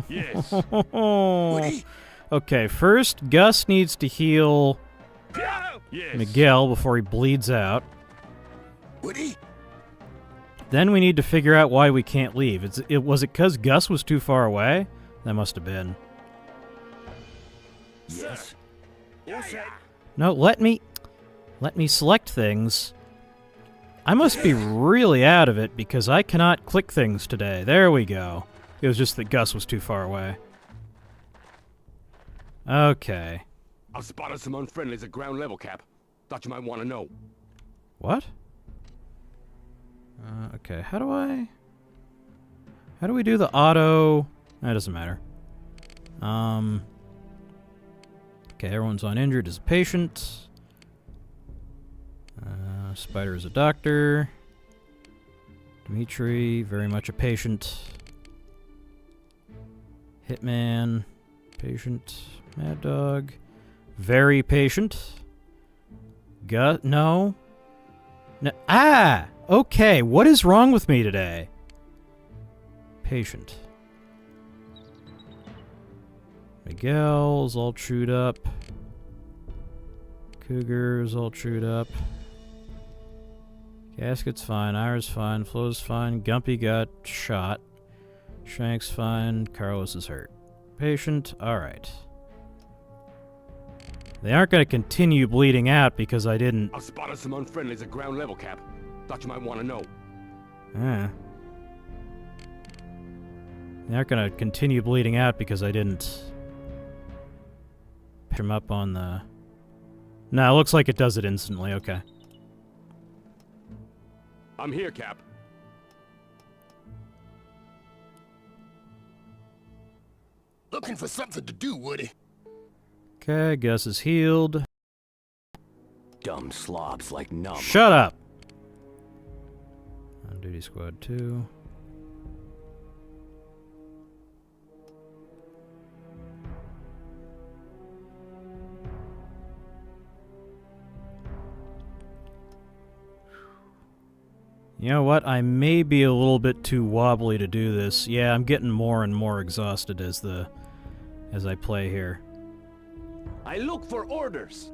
Yes. Okay, first, Gus needs to heal Yes. Miguel before he bleeds out. Woody? Then we need to figure out why we can't leave. Was it because Gus was too far away? That must have been. Yes? All set. No, let me select things. I must be really out of it because I cannot click things today. There we go. It was just that Gus was too far away. Okay. I've spotted some unfriendlies at ground level, Cap. Thought you might want to know. What? Okay, how do we do the auto... That doesn't matter. Okay, everyone's on injured as a patient. Spider is a doctor. Dimitri, very much a patient. Hitman, patient. Mad Dog, very patient. No. Ah! Okay, what is wrong with me today? Patient. Miguel's all chewed up. Cougar's all chewed up. Gasket's fine. Ira's fine. Flo's fine. Gumpy got shot. Shank's fine. Carlos is hurt. Patient. Alright. They aren't going to continue bleeding out because I didn't... I've spotted some unfriendlies at ground level, Cap. Thought you might want to know. They aren't going to continue bleeding out because I didn't pick him up on the... No, it looks like it does it instantly. Okay. I'm here, Cap. Looking for something to do, Woody. Okay, Gus is healed. Dumb slobs like numb. Shut up! On duty squad 2. You know what? I may be a little bit too wobbly to do this. Yeah, I'm getting more and more exhausted as I play here. I look for orders.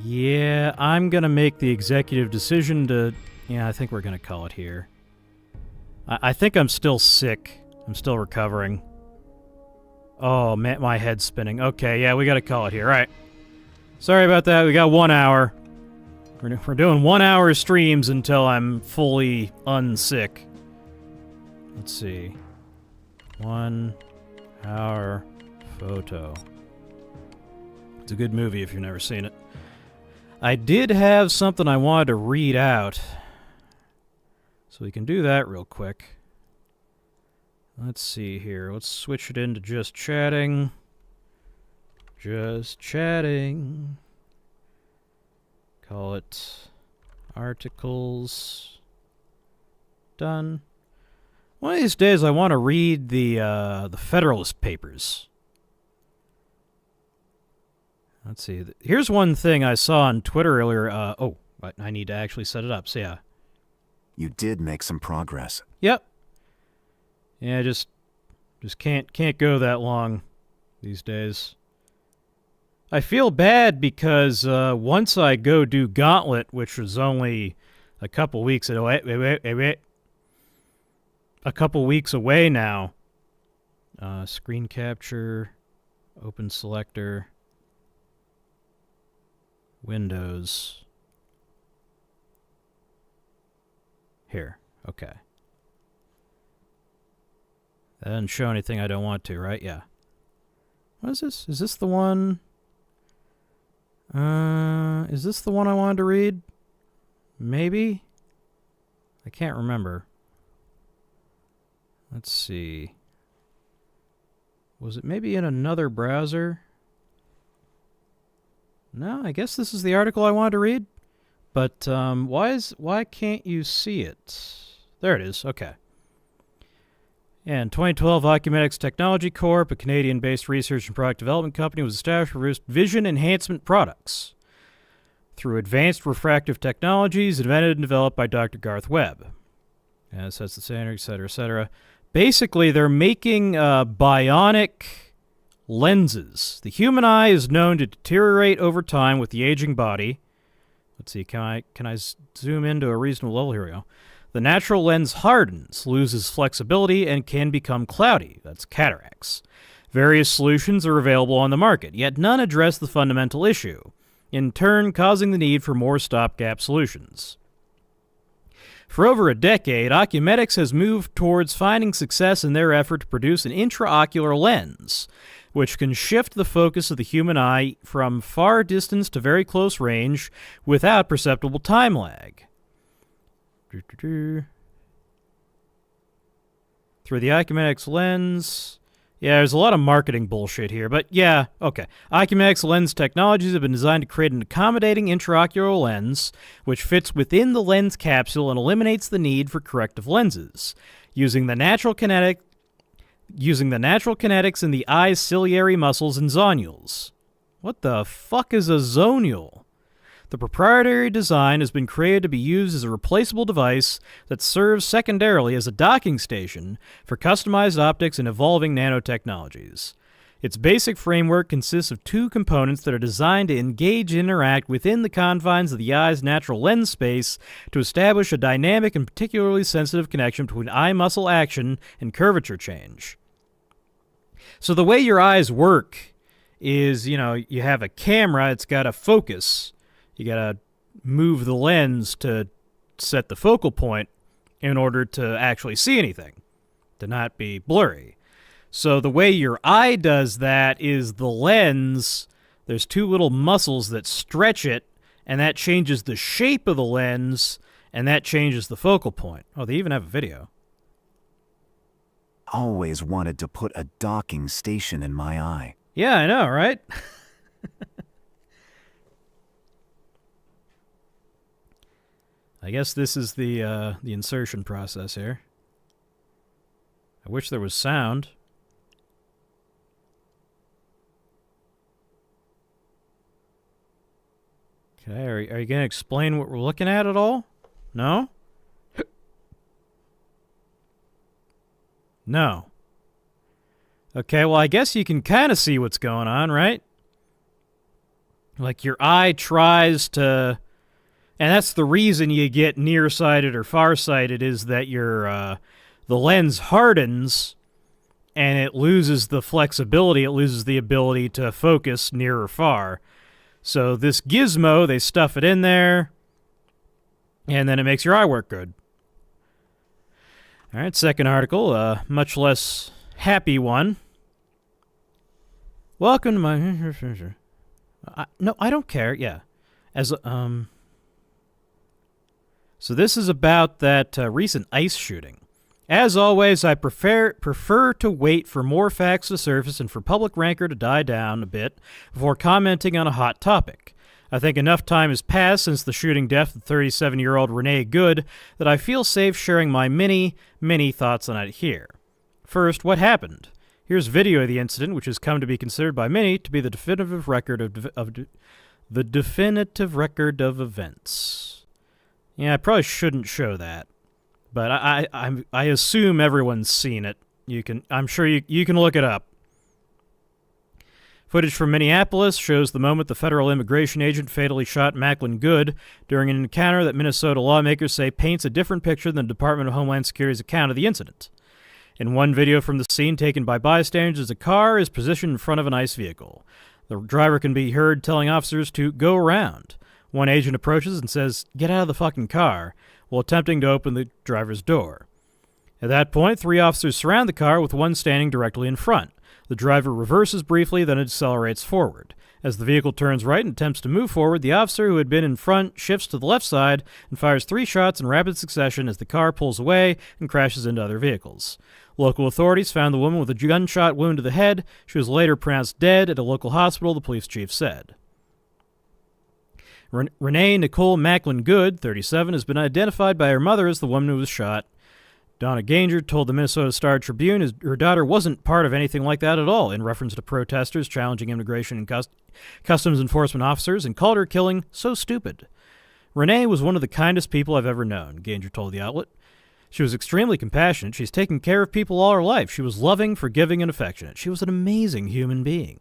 Yeah, I'm gonna make the executive decision to... Yeah, I think we're gonna call it here. I think I'm still sick. I'm still recovering. Oh, man, my head's spinning. Okay, yeah, we gotta call it here. All right. Sorry about that. We got 1 hour. We're doing 1 hour streams until I'm fully unsick. Let's see. 1 hour photo. It's a good movie if you've never seen it. I did have something I wanted to read out. So we can do that real quick. Let's see here. Let's switch it into just chatting. Just chatting. Call it articles. Done. One of these days I want to read the Federalist Papers. Let's see. Here's one thing I saw on Twitter earlier. Oh, but I need to actually set it up. So yeah. You did make some progress. Yep. Yeah, just can't go that long these days. I feel bad because once I go do Gauntlet, which was only a couple weeks away, a couple weeks away now. Screen capture, open selector, Windows. Here, okay. That doesn't show anything I don't want to, right? Yeah. What is this? Is this the one? Is this the one I wanted to read? Maybe? I can't remember. Let's see. Was it maybe in another browser? No, I guess this is the article I wanted to read. But why can't you see it? There it is. Okay. In 2012, Ocumetics Technology Corp., a Canadian-based research and product development company, was established to produce vision enhancement products through advanced refractive technologies invented and developed by Dr. Garth Webb. And it sets the standard, etc., etc. Basically, they're making bionic lenses. The human eye is known to deteriorate over time with the aging body. Let's see, can I zoom into a reasonable level? Here we go. The natural lens hardens, loses flexibility, and can become cloudy. That's cataracts. Various solutions are available on the market, yet none address the fundamental issue, in turn causing the need for more stopgap solutions. For over a decade, Ocumetics has moved towards finding success in their effort to produce an intraocular lens, which can shift the focus of the human eye from far distance to very close range without perceptible time lag. Through the Ocumetics lens... Yeah, there's a lot of marketing bullshit here, but yeah, okay. Ocumetics lens technologies have been designed to create an accommodating intraocular lens which fits within the lens capsule and eliminates the need for corrective lenses, using the natural kinetics in the eye's ciliary muscles and zonules. What the fuck is a zonule? The proprietary design has been created to be used as a replaceable device that serves secondarily as a docking station for customized optics and evolving nanotechnologies. Its basic framework consists of two components that are designed to engage and interact within the confines of the eye's natural lens space to establish a dynamic and particularly sensitive connection between eye muscle action and curvature change. So the way your eyes work is, you have a camera, it's got a focus. You gotta move the lens to set the focal point in order to actually see anything, to not be blurry. So the way your eye does that is the lens, there's two little muscles that stretch it, and that changes the shape of the lens, and that changes the focal point. Oh, they even have a video. Always wanted to put a docking station in my eye. Yeah, I know, right? I guess this is the insertion process here. I wish there was sound. Okay, are you going to explain what we're looking at all? No? No. Okay, well, I guess you can kind of see what's going on, right? Like your eye tries to... And that's the reason you get nearsighted or farsighted, is that the lens hardens and it loses the flexibility, it loses the ability to focus near or far. So this gizmo, they stuff it in there, and then it makes your eye work good. All right, second article, a much less happy one. Welcome to my... No, I don't care, yeah. So this is about that recent ice shooting. As always, I prefer to wait for more facts to surface and for public rancor to die down a bit before commenting on a hot topic. I think enough time has passed since the shooting death of 37-year-old Renee Good that I feel safe sharing my many thoughts on it here. First, what happened? Here's video of the incident, which has come to be considered by many to be the definitive record of events. Yeah, I probably shouldn't show that, but I assume everyone's seen it. I'm sure you can look it up. Footage from Minneapolis shows the moment the federal immigration agent fatally shot Macklin Good during an encounter that Minnesota lawmakers say paints a different picture than the Department of Homeland Security's account of the incident. In one video from the scene taken by bystanders, a car is positioned in front of an ICE vehicle. The driver can be heard telling officers to go around. One agent approaches and says, "Get out of the fucking car," while attempting to open the driver's door. At that point, 3 officers surround the car with one standing directly in front. The driver reverses briefly, then accelerates forward. As the vehicle turns right and attempts to move forward, the officer who had been in front shifts to the left side and fires 3 shots in rapid succession as the car pulls away and crashes into other vehicles. Local authorities found the woman with a gunshot wound to the head. She was later pronounced dead at a local hospital, the police chief said. Renee Nicole Macklin Good, 37, has been identified by her mother as the woman who was shot. Donna Ganger told the Minnesota Star-Tribune her daughter wasn't part of anything like that at all, in reference to protesters challenging immigration and customs enforcement officers, and called her killing so stupid. Renee was one of the kindest people I've ever known, Ganger told the outlet. She was extremely compassionate. She's taken care of people all her life. She was loving, forgiving, and affectionate. She was an amazing human being.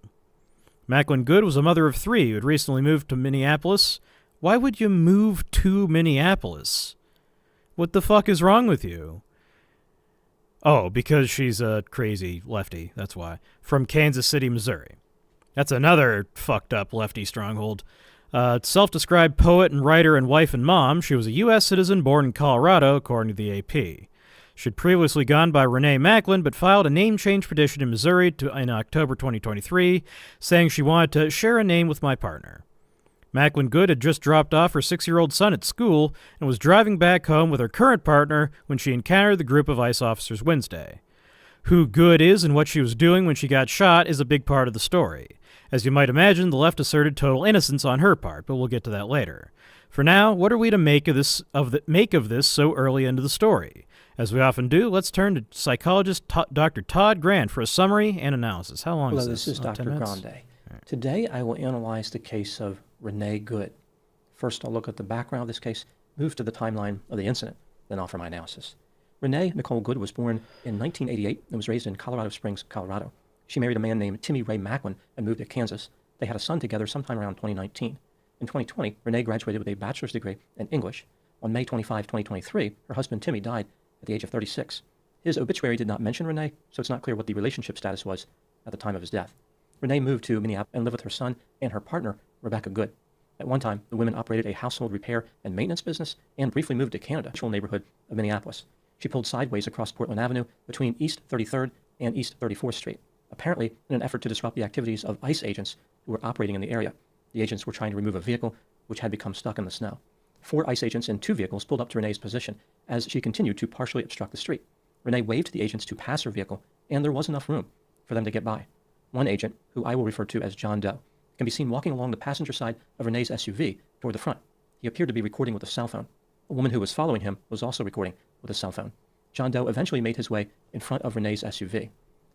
Macklin Good was a mother of 3 who had recently moved to Minneapolis. Why would you move to Minneapolis? What the fuck is wrong with you? Oh, because she's a crazy lefty, that's why. From Kansas City, Missouri. That's another fucked up lefty stronghold. Self-described poet and writer and wife and mom, she was a U.S. citizen born in Colorado, according to the AP. She'd previously gone by Renee Macklin, but filed a name change petition in Missouri in October 2023, saying she wanted to share a name with my partner. Macklin Good had just dropped off her 6-year-old son at school and was driving back home with her current partner when she encountered the group of ICE officers Wednesday. Who Good is and what she was doing when she got shot is a big part of the story. As you might imagine, the left asserted total innocence on her part, but we'll get to that later. For now, what are we to make of this so early into the story? As we often do, let's turn to psychologist Dr. Todd Grant for a summary and analysis. How long is this? This is Dr. Grande. Right. Today, I will analyze the case of Renee Good. First, I'll look at the background of this case, move to the timeline of the incident, then offer my analysis. Renee Nicole Good was born in 1988 and was raised in Colorado Springs, Colorado. She married a man named Timmy Ray Macklin and moved to Kansas. They had a son together sometime around 2019. In 2020, Renee graduated with a bachelor's degree in English. On May 25, 2023, her husband Timmy died at the age of 36. His obituary did not mention Renee, so it's not clear what the relationship status was at the time of his death. Renee moved to Minneapolis and lived with her son and her partner, Rebecca Good. At one time, the women operated a household repair and maintenance business and briefly moved to Canada, a neighborhood of Minneapolis. She pulled sideways across Portland Avenue between East 33rd and East 34th Street, apparently in an effort to disrupt the activities of ICE agents who were operating in the area. The agents were trying to remove a vehicle which had become stuck in the snow. 4 ICE agents in 2 vehicles pulled up to Renee's position as she continued to partially obstruct the street. Renee waved to the agents to pass her vehicle, and there was enough room for them to get by. One agent, who I will refer to as John Doe, can be seen walking along the passenger side of Renee's SUV toward the front. He appeared to be recording with a cell phone. A woman who was following him was also recording with a cell phone. John Doe eventually made his way in front of Renee's SUV.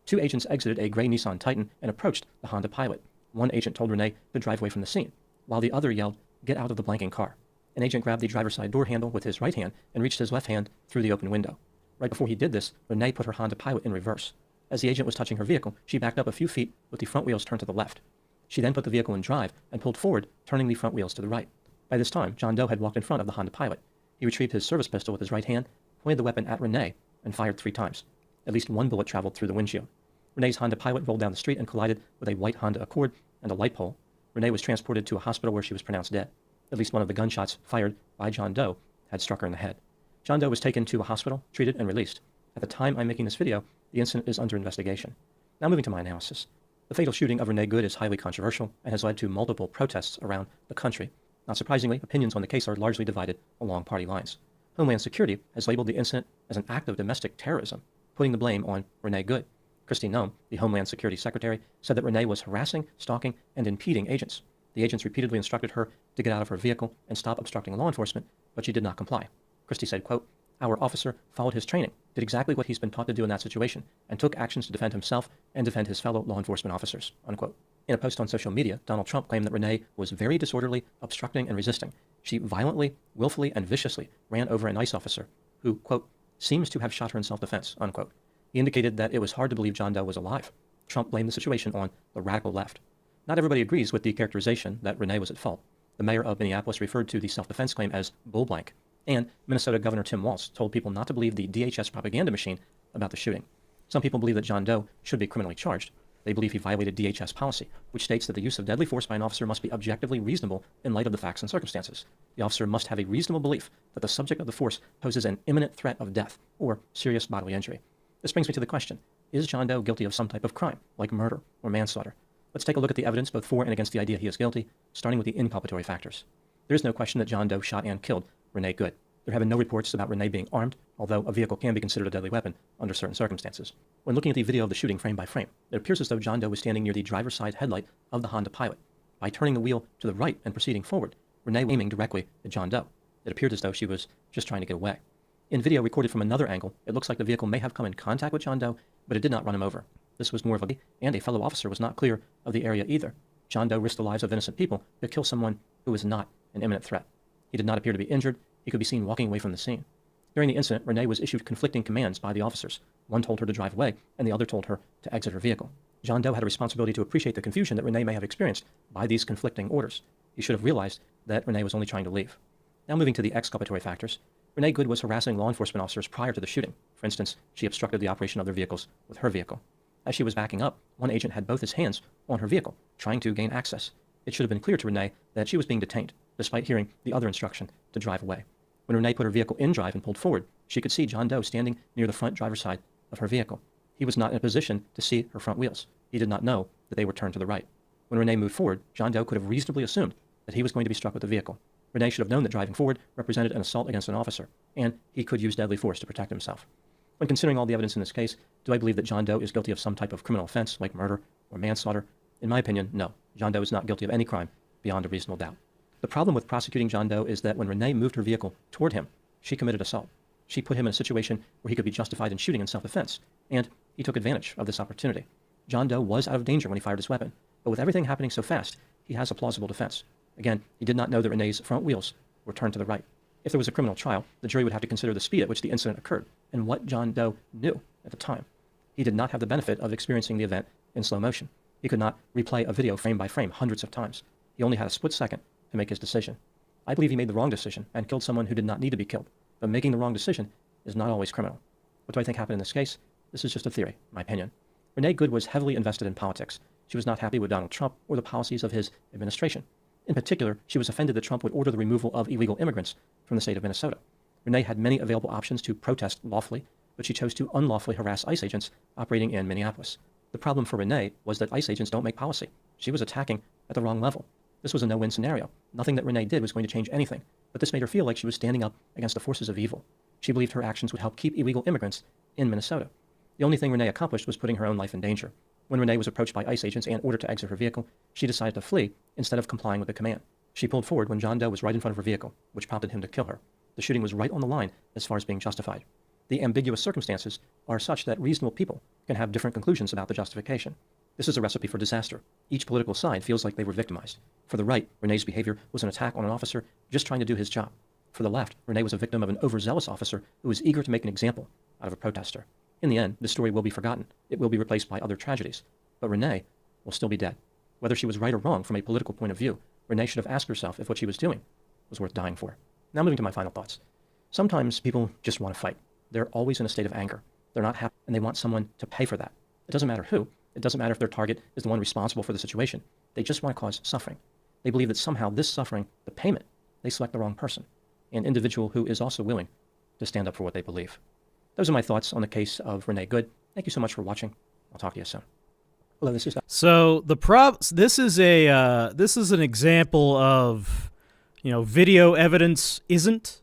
2 agents exited a gray Nissan Titan and approached the Honda Pilot. One agent told Renee to drive away from the scene, while the other yelled, "Get out of the blanking car." An agent grabbed the driver's side door handle with his right hand and reached his left hand through the open window. Right before he did this, Renee put her Honda Pilot in reverse. As the agent was touching her vehicle, she backed up a few feet with the front wheels turned to the left. She then put the vehicle in drive and pulled forward, turning the front wheels to the right. By this time, John Doe had walked in front of the Honda Pilot. He retrieved his service pistol with his right hand, pointed the weapon at Renee, and fired 3 times. At least 1 bullet traveled through the windshield. Renee's Honda Pilot rolled down the street and collided with a white Honda Accord and a light pole. Renee was transported to a hospital where she was pronounced dead. At least one of the gunshots fired by John Doe had struck her in the head. John Doe was taken to a hospital, treated, and released. At the time I'm making this video, the incident is under investigation. Now moving to my analysis. The fatal shooting of Renee Good is highly controversial and has led to multiple protests around the country. Not surprisingly, opinions on the case are largely divided along party lines. Homeland Security has labeled the incident as an act of domestic terrorism, putting the blame on Renee Good. Kristi Noem, the Homeland Security Secretary, said that Renee was harassing, stalking, and impeding agents. The agents repeatedly instructed her to get out of her vehicle and stop obstructing law enforcement, but she did not comply. Kristi said, quote, "Our officer followed his training, did exactly what he's been taught to do in that situation, and took actions to defend himself and defend his fellow law enforcement officers," unquote. In a post on social media, Donald Trump claimed that Renee was very disorderly, obstructing, and resisting. She violently, willfully, and viciously ran over an ICE officer who, quote, "seems to have shot her in self-defense," unquote. He indicated that it was hard to believe John Doe was alive. Trump blamed the situation on the radical left. Not everybody agrees with the characterization that Renee was at fault. The mayor of Minneapolis referred to the self-defense claim as bull blank, and Minnesota Governor Tim Walz told people not to believe the DHS propaganda machine about the shooting. Some people believe that John Doe should be criminally charged. They believe he violated DHS policy, which states that the use of deadly force by an officer must be objectively reasonable in light of the facts and circumstances. The officer must have a reasonable belief that the subject of the force poses an imminent threat of death or serious bodily injury. This brings me to the question, is John Doe guilty of some type of crime, like murder or manslaughter? Let's take a look at the evidence both for and against the idea he is guilty, starting with the inculpatory factors. There is no question that John Doe shot and killed Renee Good. There have been no reports about Renee being armed, although a vehicle can be considered a deadly weapon under certain circumstances. When looking at the video of the shooting frame by frame, it appears as though John Doe was standing near the driver's side headlight of the Honda Pilot. By turning the wheel to the right and proceeding forward, Renee was aiming directly at John Doe. It appeared as though she was just trying to get away. In video recorded from another angle, it looks like the vehicle may have come in contact with John Doe, but it did not run him over. This was more of a... and a fellow officer was not clear of the area either. John Doe risked the lives of innocent people to kill someone who was not an imminent threat. He did not appear to be injured. He could be seen walking away from the scene. During the incident, Renee was issued conflicting commands by the officers. One told her to drive away, and the other told her to exit her vehicle. John Doe had a responsibility to appreciate the confusion that Renee may have experienced by these conflicting orders. He should have realized that Renee was only trying to leave. Now moving to the exculpatory factors. Renee Good was harassing law enforcement officers prior to the shooting. For instance, she obstructed the operation of their vehicles with her vehicle. As she was backing up, one agent had both his hands on her vehicle, trying to gain access. It should have been clear to Renee that she was being detained, despite hearing the other instruction to drive away. When Renee put her vehicle in drive and pulled forward, she could see John Doe standing near the front driver's side of her vehicle. He was not in a position to see her front wheels. He did not know that they were turned to the right. When Renee moved forward, John Doe could have reasonably assumed that he was going to be struck with the vehicle. Renee should have known that driving forward represented an assault against an officer, and he could use deadly force to protect himself. When considering all the evidence in this case, do I believe that John Doe is guilty of some type of criminal offense, like murder or manslaughter? In my opinion, no. John Doe is not guilty of any crime beyond a reasonable doubt. The problem with prosecuting John Doe is that when Renee moved her vehicle toward him, she committed assault. She put him in a situation where he could be justified in shooting in self-defense, and he took advantage of this opportunity. John Doe was out of danger when he fired his weapon, but with everything happening so fast, he has a plausible defense. Again, he did not know that Renee's front wheels were turned to the right. If there was a criminal trial, the jury would have to consider the speed at which the incident occurred and what John Doe knew at the time. He did not have the benefit of experiencing the event in slow motion. He could not replay a video frame by frame hundreds of times. He only had a split second to make his decision. I believe he made the wrong decision and killed someone who did not need to be killed, but making the wrong decision is not always criminal. What do I think happened in this case? This is just a theory, my opinion. Renee Good was heavily invested in politics. She was not happy with Donald Trump or the policies of his administration. In particular, she was offended that Trump would order the removal of illegal immigrants from the state of Minnesota. Renee had many available options to protest lawfully, but she chose to unlawfully harass ICE agents operating in Minneapolis. The problem for Renee was that ICE agents don't make policy. She was attacking at the wrong level. This was a no-win scenario. Nothing that Renee did was going to change anything, but this made her feel like she was standing up against the forces of evil. She believed her actions would help keep illegal immigrants in Minnesota. The only thing Renee accomplished was putting her own life in danger. When Renee was approached by ICE agents and ordered to exit her vehicle, she decided to flee instead of complying with the command. She pulled forward when John Doe was right in front of her vehicle, which prompted him to kill her. The shooting was right on the line as far as being justified. The ambiguous circumstances are such that reasonable people can have different conclusions about the justification. This is a recipe for disaster. Each political side feels like they were victimized. For the right, Renee's behavior was an attack on an officer just trying to do his job. For the left, Renee was a victim of an overzealous officer who was eager to make an example out of a protester. In the end, this story will be forgotten. It will be replaced by other tragedies. But Renee will still be dead. Whether she was right or wrong from a political point of view, Renee should have asked herself if what she was doing was worth dying for. Now moving to my final thoughts. Sometimes people just want to fight. They're always in a state of anger. They're not happy, and they want someone to pay for that. It doesn't matter who. It doesn't matter if their target is the one responsible for the situation. They just want to cause suffering. They believe that somehow this suffering, the payment, they select the wrong person, an individual who is also willing to stand up for what they believe. Those are my thoughts on the case of Renee Good. Thank you so much for watching. I'll talk to you soon. Hello, this is... So this is an example of, video evidence isn't,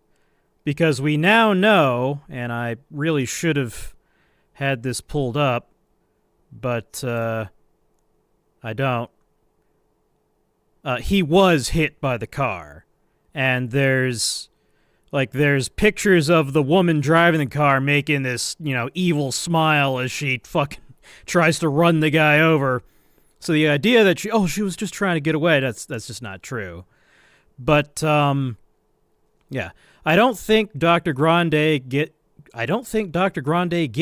because we now know, and I really should have had this pulled up, but I don't. He was hit by the car, and there's pictures of the woman driving the car making this, evil smile as she fucking tries to run the guy over. So the idea that she was just trying to get away, that's just not true. But yeah, I don't think Dr. Grande get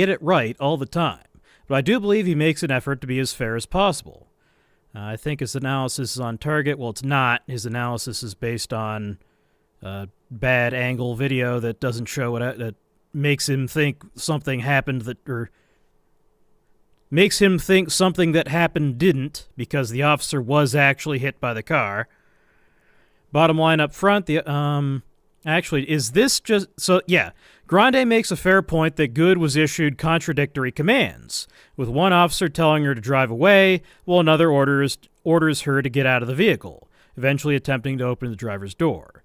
it right all the time. But I do believe he makes an effort to be as fair as possible. I think his analysis is on target. Well, it's not. His analysis is based on bad angle video that doesn't show that makes him think something happened makes him think something that happened didn't, because the officer was actually hit by the car. Bottom line up front, actually, is this just... So, yeah, Grande makes a fair point that Good was issued contradictory commands, with one officer telling her to drive away, while another orders her to get out of the vehicle, eventually attempting to open the driver's door.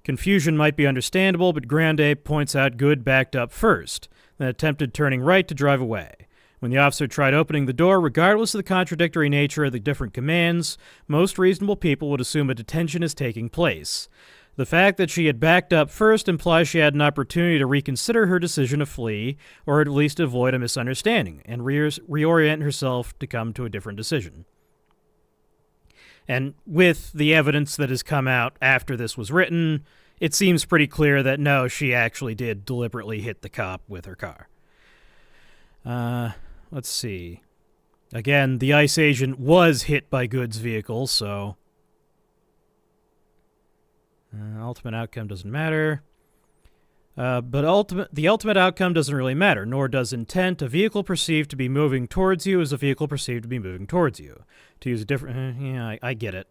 Confusion might be understandable, but Grande points out Good backed up first, then attempted turning right to drive away. When the officer tried opening the door, regardless of the contradictory nature of the different commands, most reasonable people would assume a detention is taking place. The fact that she had backed up first implies she had an opportunity to reconsider her decision to flee, or at least avoid a misunderstanding, and reorient herself to come to a different decision. And with the evidence that has come out after this was written, it seems pretty clear that no, she actually did deliberately hit the cop with her car. Let's see. Again, the ICE agent was hit by Good's vehicle, so... ultimate outcome doesn't matter. But the ultimate outcome doesn't really matter, nor does intent. A vehicle perceived to be moving towards you is a vehicle perceived to be moving towards you. To use a different... yeah, I get it.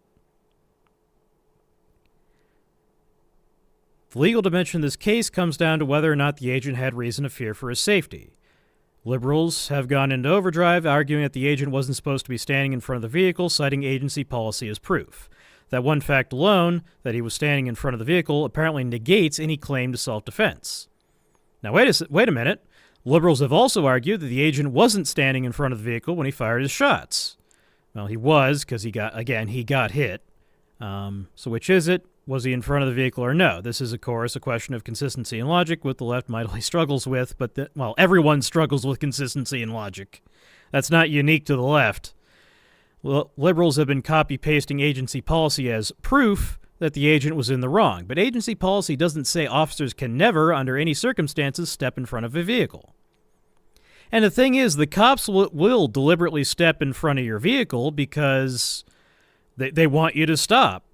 The legal dimension of this case comes down to whether or not the agent had reason to fear for his safety. Liberals have gone into overdrive, arguing that the agent wasn't supposed to be standing in front of the vehicle, citing agency policy as proof. That one fact alone, that he was standing in front of the vehicle, apparently negates any claim to self-defense. Now, wait a minute. Liberals have also argued that the agent wasn't standing in front of the vehicle when he fired his shots. Well, he was, because he got hit. So which is it? Was he in front of the vehicle or no? This is, of course, a question of consistency and logic, what the left mightily struggles with, but, everyone struggles with consistency and logic. That's not unique to the left. Well, liberals have been copy-pasting agency policy as proof that the agent was in the wrong, but agency policy doesn't say officers can never, under any circumstances, step in front of a vehicle. And the thing is, the cops will deliberately step in front of your vehicle because they want you to stop.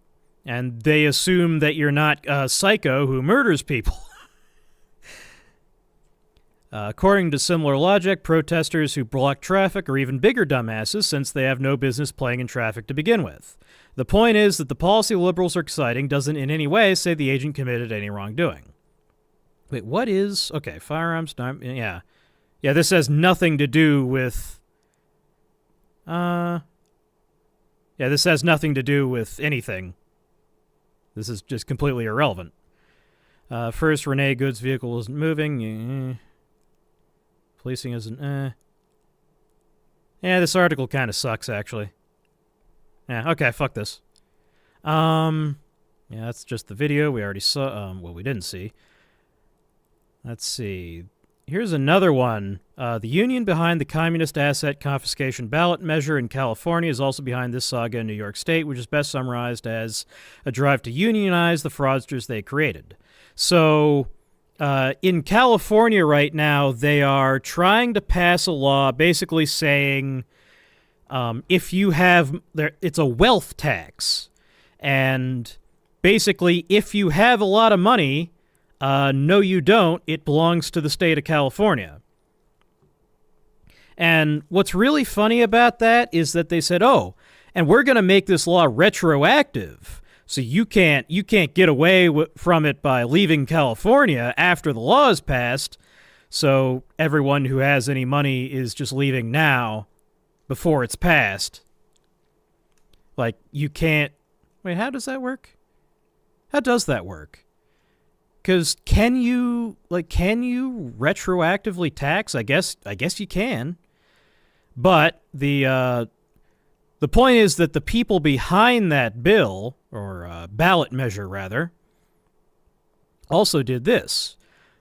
And they assume that you're not a psycho who murders people. According to similar logic, protesters who block traffic are even bigger dumbasses since they have no business playing in traffic to begin with. The point is that the policy liberals are citing doesn't in any way say the agent committed any wrongdoing. Wait, what is... okay, firearms... yeah. Yeah, this has nothing to do with... yeah, this has nothing to do with anything. This is just completely irrelevant. First, Renee Good's vehicle isn't moving. Policing isn't... yeah, this article kind of sucks, actually. Yeah, okay, fuck this. Yeah, that's just the video we already saw. Well, we didn't see. Let's see. Here's another one. The union behind the communist asset confiscation ballot measure in California is also behind this saga in New York State, which is best summarized as a drive to unionize the fraudsters they created. So, in California right now, they are trying to pass a law basically saying if you have... it's a wealth tax. And basically, if you have a lot of money... no, you don't. It belongs to the state of California. And what's really funny about that is that they said, oh, and we're going to make this law retroactive. So you can't get away from it by leaving California after the law is passed. So everyone who has any money is just leaving now before it's passed. Like, you can't... wait, how does that work? How does that work? Because can you retroactively tax? I guess you can. But the point is that the people behind that bill, or ballot measure rather, also did this.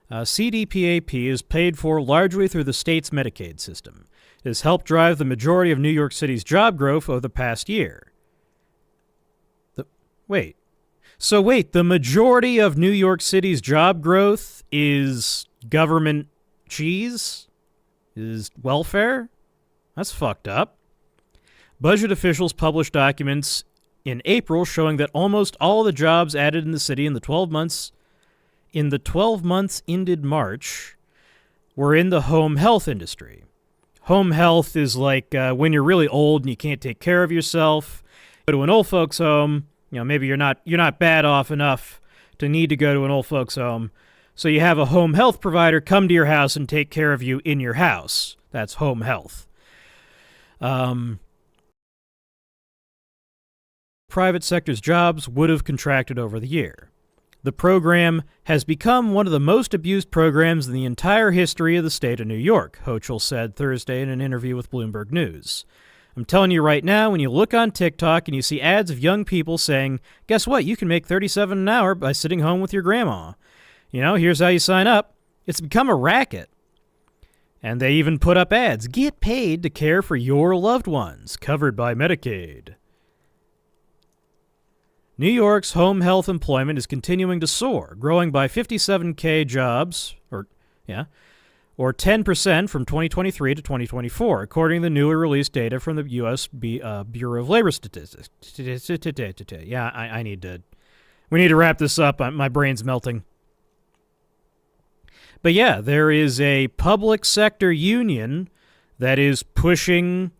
CDPAP is paid for largely through the state's Medicaid system. It has helped drive the majority of New York City's job growth over the past year. So wait, the majority of New York City's job growth is government cheese? Is welfare? That's fucked up. Budget officials published documents in April showing that almost all the jobs added in the city in the 12 months ended March were in the home health industry. Home health is like when you're really old and you can't take care of yourself, go to an old folks home. You know, maybe you're not bad off enough to need to go to an old folks home. So you have a home health provider come to your house and take care of you in your house. That's home health. Private sector's jobs would have contracted over the year. The program has become one of the most abused programs in the entire history of the state of New York, Hochul said Thursday in an interview with Bloomberg News. I'm telling you right now, when you look on TikTok and you see ads of young people saying, guess what, you can make $37 an hour by sitting home with your grandma. You know, here's how you sign up. It's become a racket. And they even put up ads, get paid to care for your loved ones, covered by Medicaid. New York's home health employment is continuing to soar, growing by 57K jobs, or 10% from 2023 to 2024, according to the newly released data from the U.S. Bureau of Labor Statistics. Yeah, we need to wrap this up. My brain's melting. But yeah, there is a public sector union that is pushing,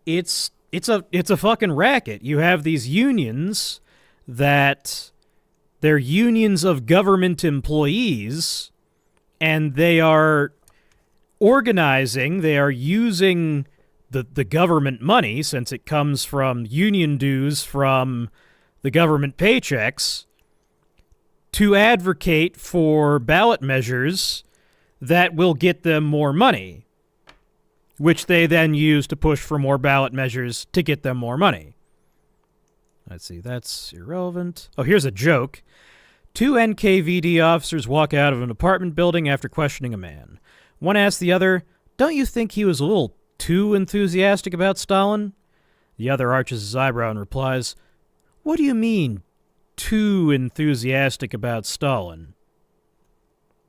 it's a fucking racket. You have these unions that they're unions of government employees, and they are organizing, they are using the government money, since it comes from union dues from the government paychecks, to advocate for ballot measures that will get them more money, which they then use to push for more ballot measures to get them more money. Let's see, that's irrelevant. Oh, here's a joke. 2 NKVD officers walk out of an apartment building after questioning a man. One asks the other, don't you think he was a little too enthusiastic about Stalin? The other arches his eyebrow and replies, what do you mean, too enthusiastic about Stalin?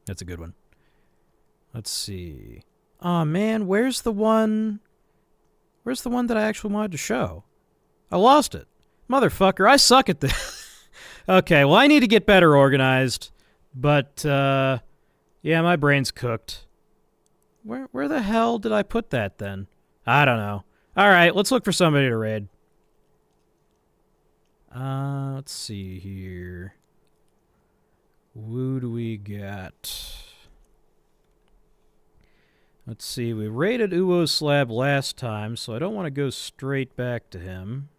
That's a good one. Let's see. Aw, man, where's the one that I actually wanted to show? I lost it. Motherfucker, I suck at this. Okay, well, I need to get better organized. But, yeah, my brain's cooked. Where the hell did I put that, then? I don't know. All right, let's look for somebody to raid. Let's see here. Who do we got? Let's see, we raided Uwo Slab last time, so I don't want to go straight back to him.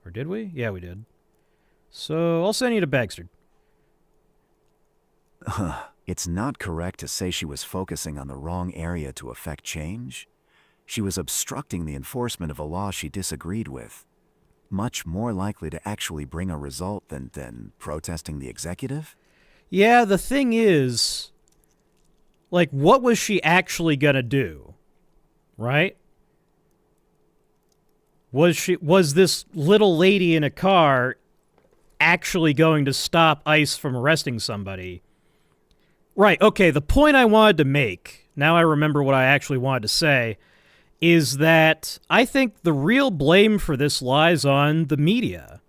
Or did we? Yeah, we did. So, I'll send you to Bagster. It's not correct to say she was focusing on the wrong area to effect change. She was obstructing the enforcement of a law she disagreed with. Much more likely to actually bring a result than protesting the executive? Yeah, the thing is, like, what was she actually gonna do? Right? Was this little lady in a car actually going to stop ICE from arresting somebody? Right, okay, the point I wanted to make, now I remember what I actually wanted to say, is that I think the real blame for this lies on the media.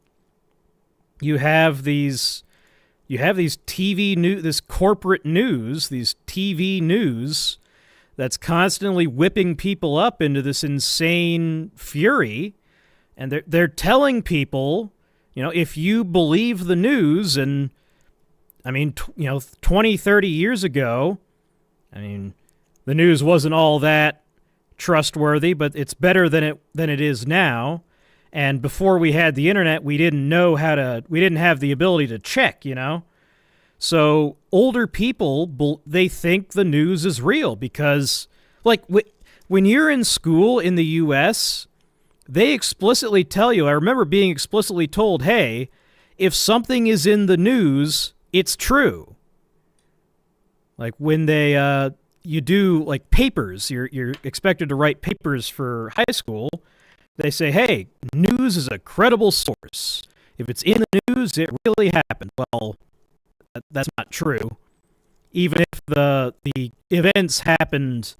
You have these TV news, this corporate news, these TV news that's constantly whipping people up into this insane fury, and they're telling people, if you believe the news, and I mean, 20, 30 years ago, I mean, the news wasn't all that trustworthy, but it's better than it is now. And before we had the internet, we didn't have the ability to check, So older people, they think the news is real because, like, when you're in school in the U.S., they explicitly tell you, I remember being explicitly told, hey, if something is in the news, it's true. Like when you do like papers, you're expected to write papers for high school. They say, hey, news is a credible source. If it's in the news, it really happened. Well, that's not true. Even if the events happened,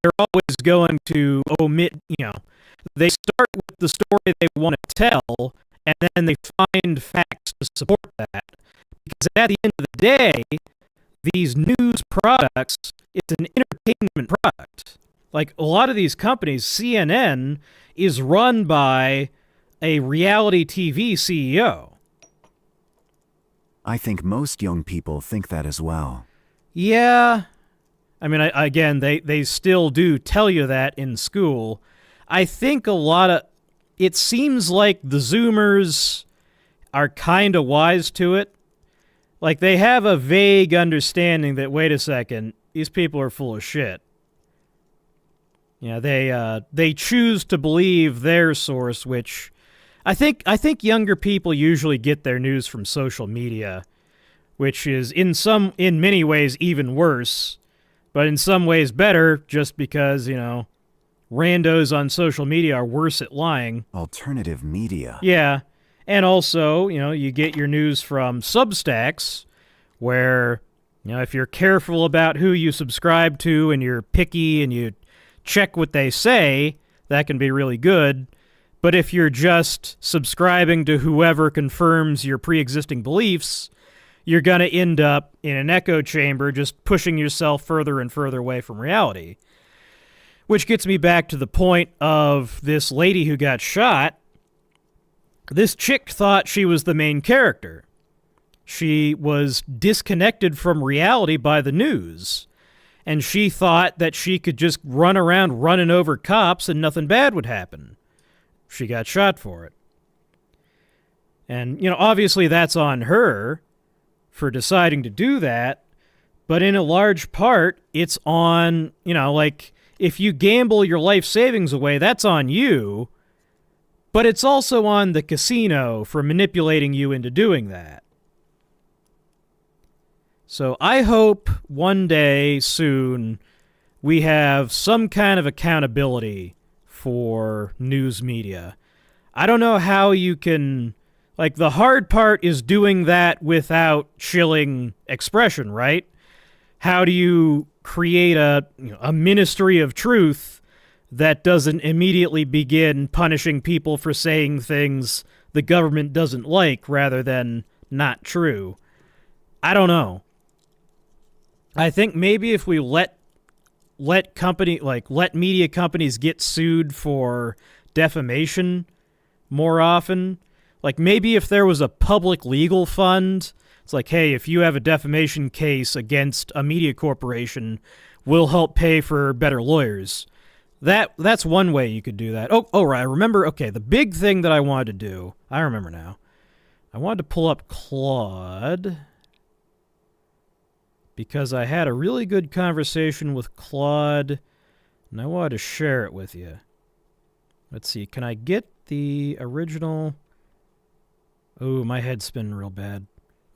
they're always going to omit, they start with the story they want to tell, and then they find facts to support that. Because at the end of the day, these news products, it's an entertainment product. Like a lot of these companies, CNN is run by a reality TV CEO. I think most young people think that as well. Yeah. I mean, again, they still do tell you that in school. I think it seems like the Zoomers are kind of wise to it. Like, they have a vague understanding that, wait a second, these people are full of shit. They choose to believe their source, which I think younger people usually get their news from social media, which is in many ways even worse, but in some ways better, just because, randos on social media are worse at lying. Alternative media. Yeah. And also, you get your news from Substacks, where, if you're careful about who you subscribe to and you're picky and you check what they say, that can be really good. But if you're just subscribing to whoever confirms your pre-existing beliefs, you're going to end up in an echo chamber just pushing yourself further and further away from reality. Which gets me back to the point of this lady who got shot. This chick thought she was the main character. She was disconnected from reality by the news. And she thought that she could just run around running over cops and nothing bad would happen. She got shot for it. And, obviously that's on her for deciding to do that. But in a large part, it's on, if you gamble your life savings away, that's on you. But it's also on the casino for manipulating you into doing that. So I hope one day soon we have some kind of accountability for news media. I don't know how you can... the hard part is doing that without chilling expression, right? How do you create a ministry of truth that doesn't immediately begin punishing people for saying things the government doesn't like rather than not true? I don't know. I think maybe if we let media companies get sued for defamation more often, maybe if there was a public legal fund, it's hey, if you have a defamation case against a media corporation, we'll help pay for better lawyers. That's one way you could do that. Oh, right. I remember, the big thing that I wanted to do, I remember now. I wanted to pull up Claude because I had a really good conversation with Claude, and I wanted to share it with you. Let's see, can I get the original? Oh, my head's spinning real bad.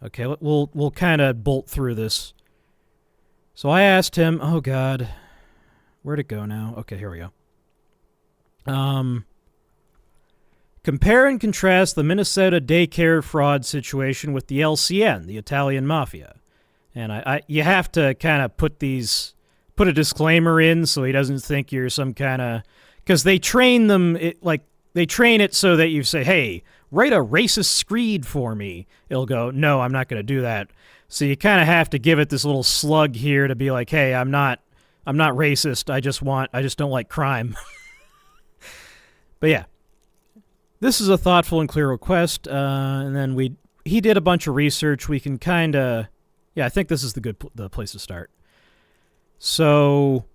Okay, we'll kind of bolt through this. So I asked him, oh God, where'd it go now? Okay, here we go. Compare and contrast the Minnesota daycare fraud situation with the LCN, the Italian Mafia. And you have to kind of put a disclaimer in so he doesn't think you're some kind of... Because they train them, they train it so that you say, hey, write a racist screed for me. It'll go, no, I'm not going to do that. So you kind of have to give it this little slug here to be like, hey, I'm not racist. I just don't like crime. But yeah, this is a thoughtful and clear request. And then he did a bunch of research. We can kind of, I think this is the place to start. So,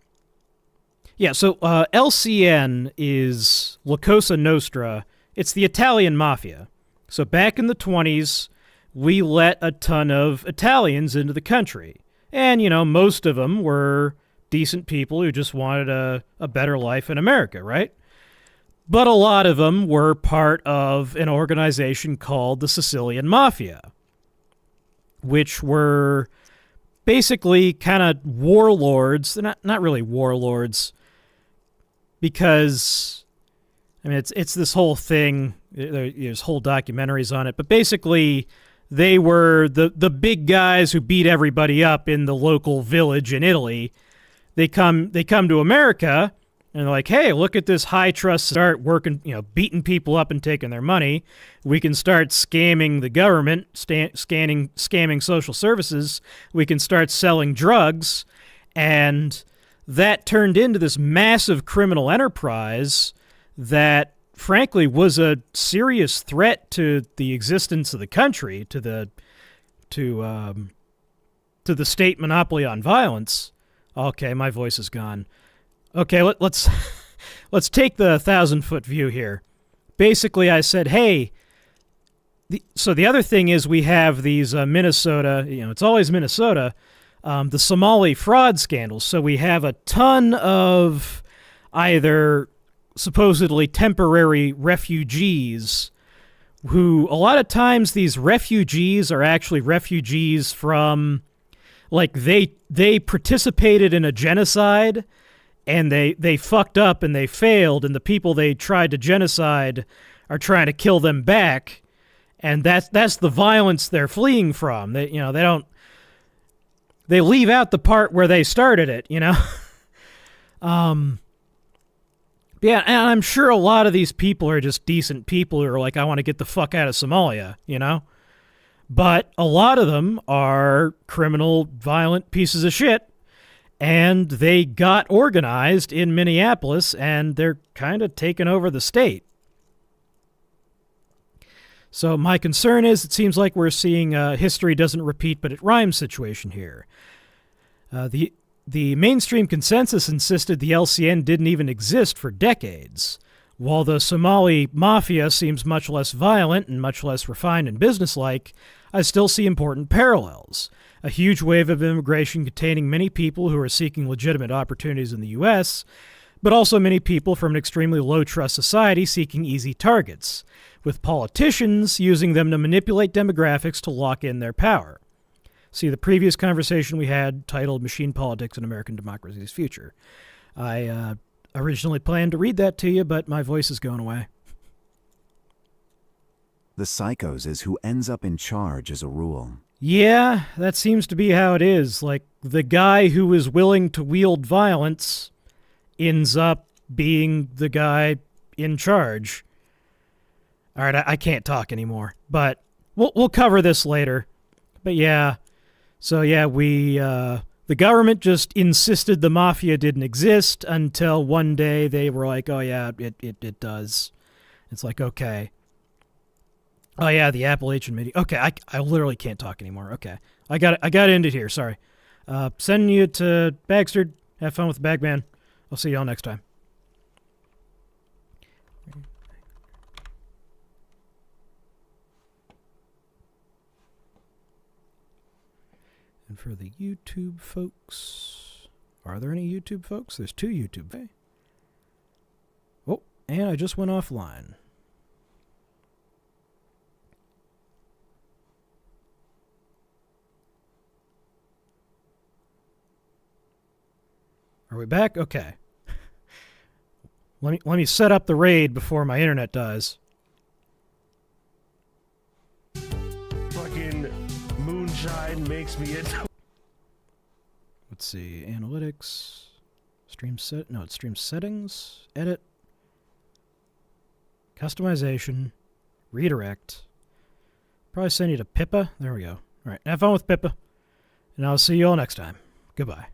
LCN is La Cosa Nostra. It's the Italian Mafia. So back in the 1920s, we let a ton of Italians into the country. And, most of them were decent people who just wanted a better life in America, right? But a lot of them were part of an organization called the Sicilian Mafia, which were basically kind of warlords. They're not really warlords because, it's this whole thing. There's whole documentaries on it. But basically, they were the big guys who beat everybody up in the local village in Italy. They come to America, and they're like, hey, look at this high trust, start working, beating people up and taking their money. We can start scamming the government, scamming social services. We can start selling drugs. And that turned into this massive criminal enterprise that, frankly, was a serious threat to the existence of the country, to the state monopoly on violence. Okay, my voice is gone. Okay, let's take the 1,000-foot view here. Basically, I said, hey, So the other thing is we have these Minnesota, it's always Minnesota, the Somali fraud scandals. So we have a ton of either supposedly temporary refugees who, a lot of times these refugees are actually refugees from, like, they participated in a genocide and they fucked up and they failed, and the people they tried to genocide are trying to kill them back, and that's the violence they're fleeing from. They leave out the part where they started it, Yeah, and I'm sure a lot of these people are just decent people who are like, I want to get the fuck out of Somalia, But a lot of them are criminal, violent pieces of shit, and they got organized in Minneapolis, and they're kind of taking over the state. So my concern is it seems like we're seeing a history doesn't repeat, but it rhymes situation here. The mainstream consensus insisted the LCN didn't even exist for decades. While the Somali mafia seems much less violent and much less refined and businesslike, I still see important parallels. A huge wave of immigration containing many people who are seeking legitimate opportunities in the U.S., but also many people from an extremely low-trust society seeking easy targets, with politicians using them to manipulate demographics to lock in their power. See the previous conversation we had titled Machine Politics and American Democracy's Future. I originally planned to read that to you, but my voice is going away. The psychos is who ends up in charge as a rule. Yeah, that seems to be how it is. Like, the guy who is willing to wield violence ends up being the guy in charge. All right, I can't talk anymore, but we'll cover this later. But yeah, so yeah, the government just insisted the mafia didn't exist until one day they were like, oh yeah, it does. It's like, okay. Oh yeah, the Appalachian Midi. Okay, I literally can't talk anymore. Okay, I got to end it here. Sorry. Sending you to Bagster. Have fun with the Bagman. I'll see y'all next time. And for the YouTube folks, are there any YouTube folks? There's 2 YouTube. Okay. Oh, and I just went offline. Are we back? Okay. Let me set up the raid before my internet dies. Fucking moonshine makes me it. Let's see. Analytics. Stream set. No, it's stream settings. Edit. Customization. Redirect. Probably send you to Pippa. There we go. All right. Have fun with Pippa. And I'll see you all next time. Goodbye.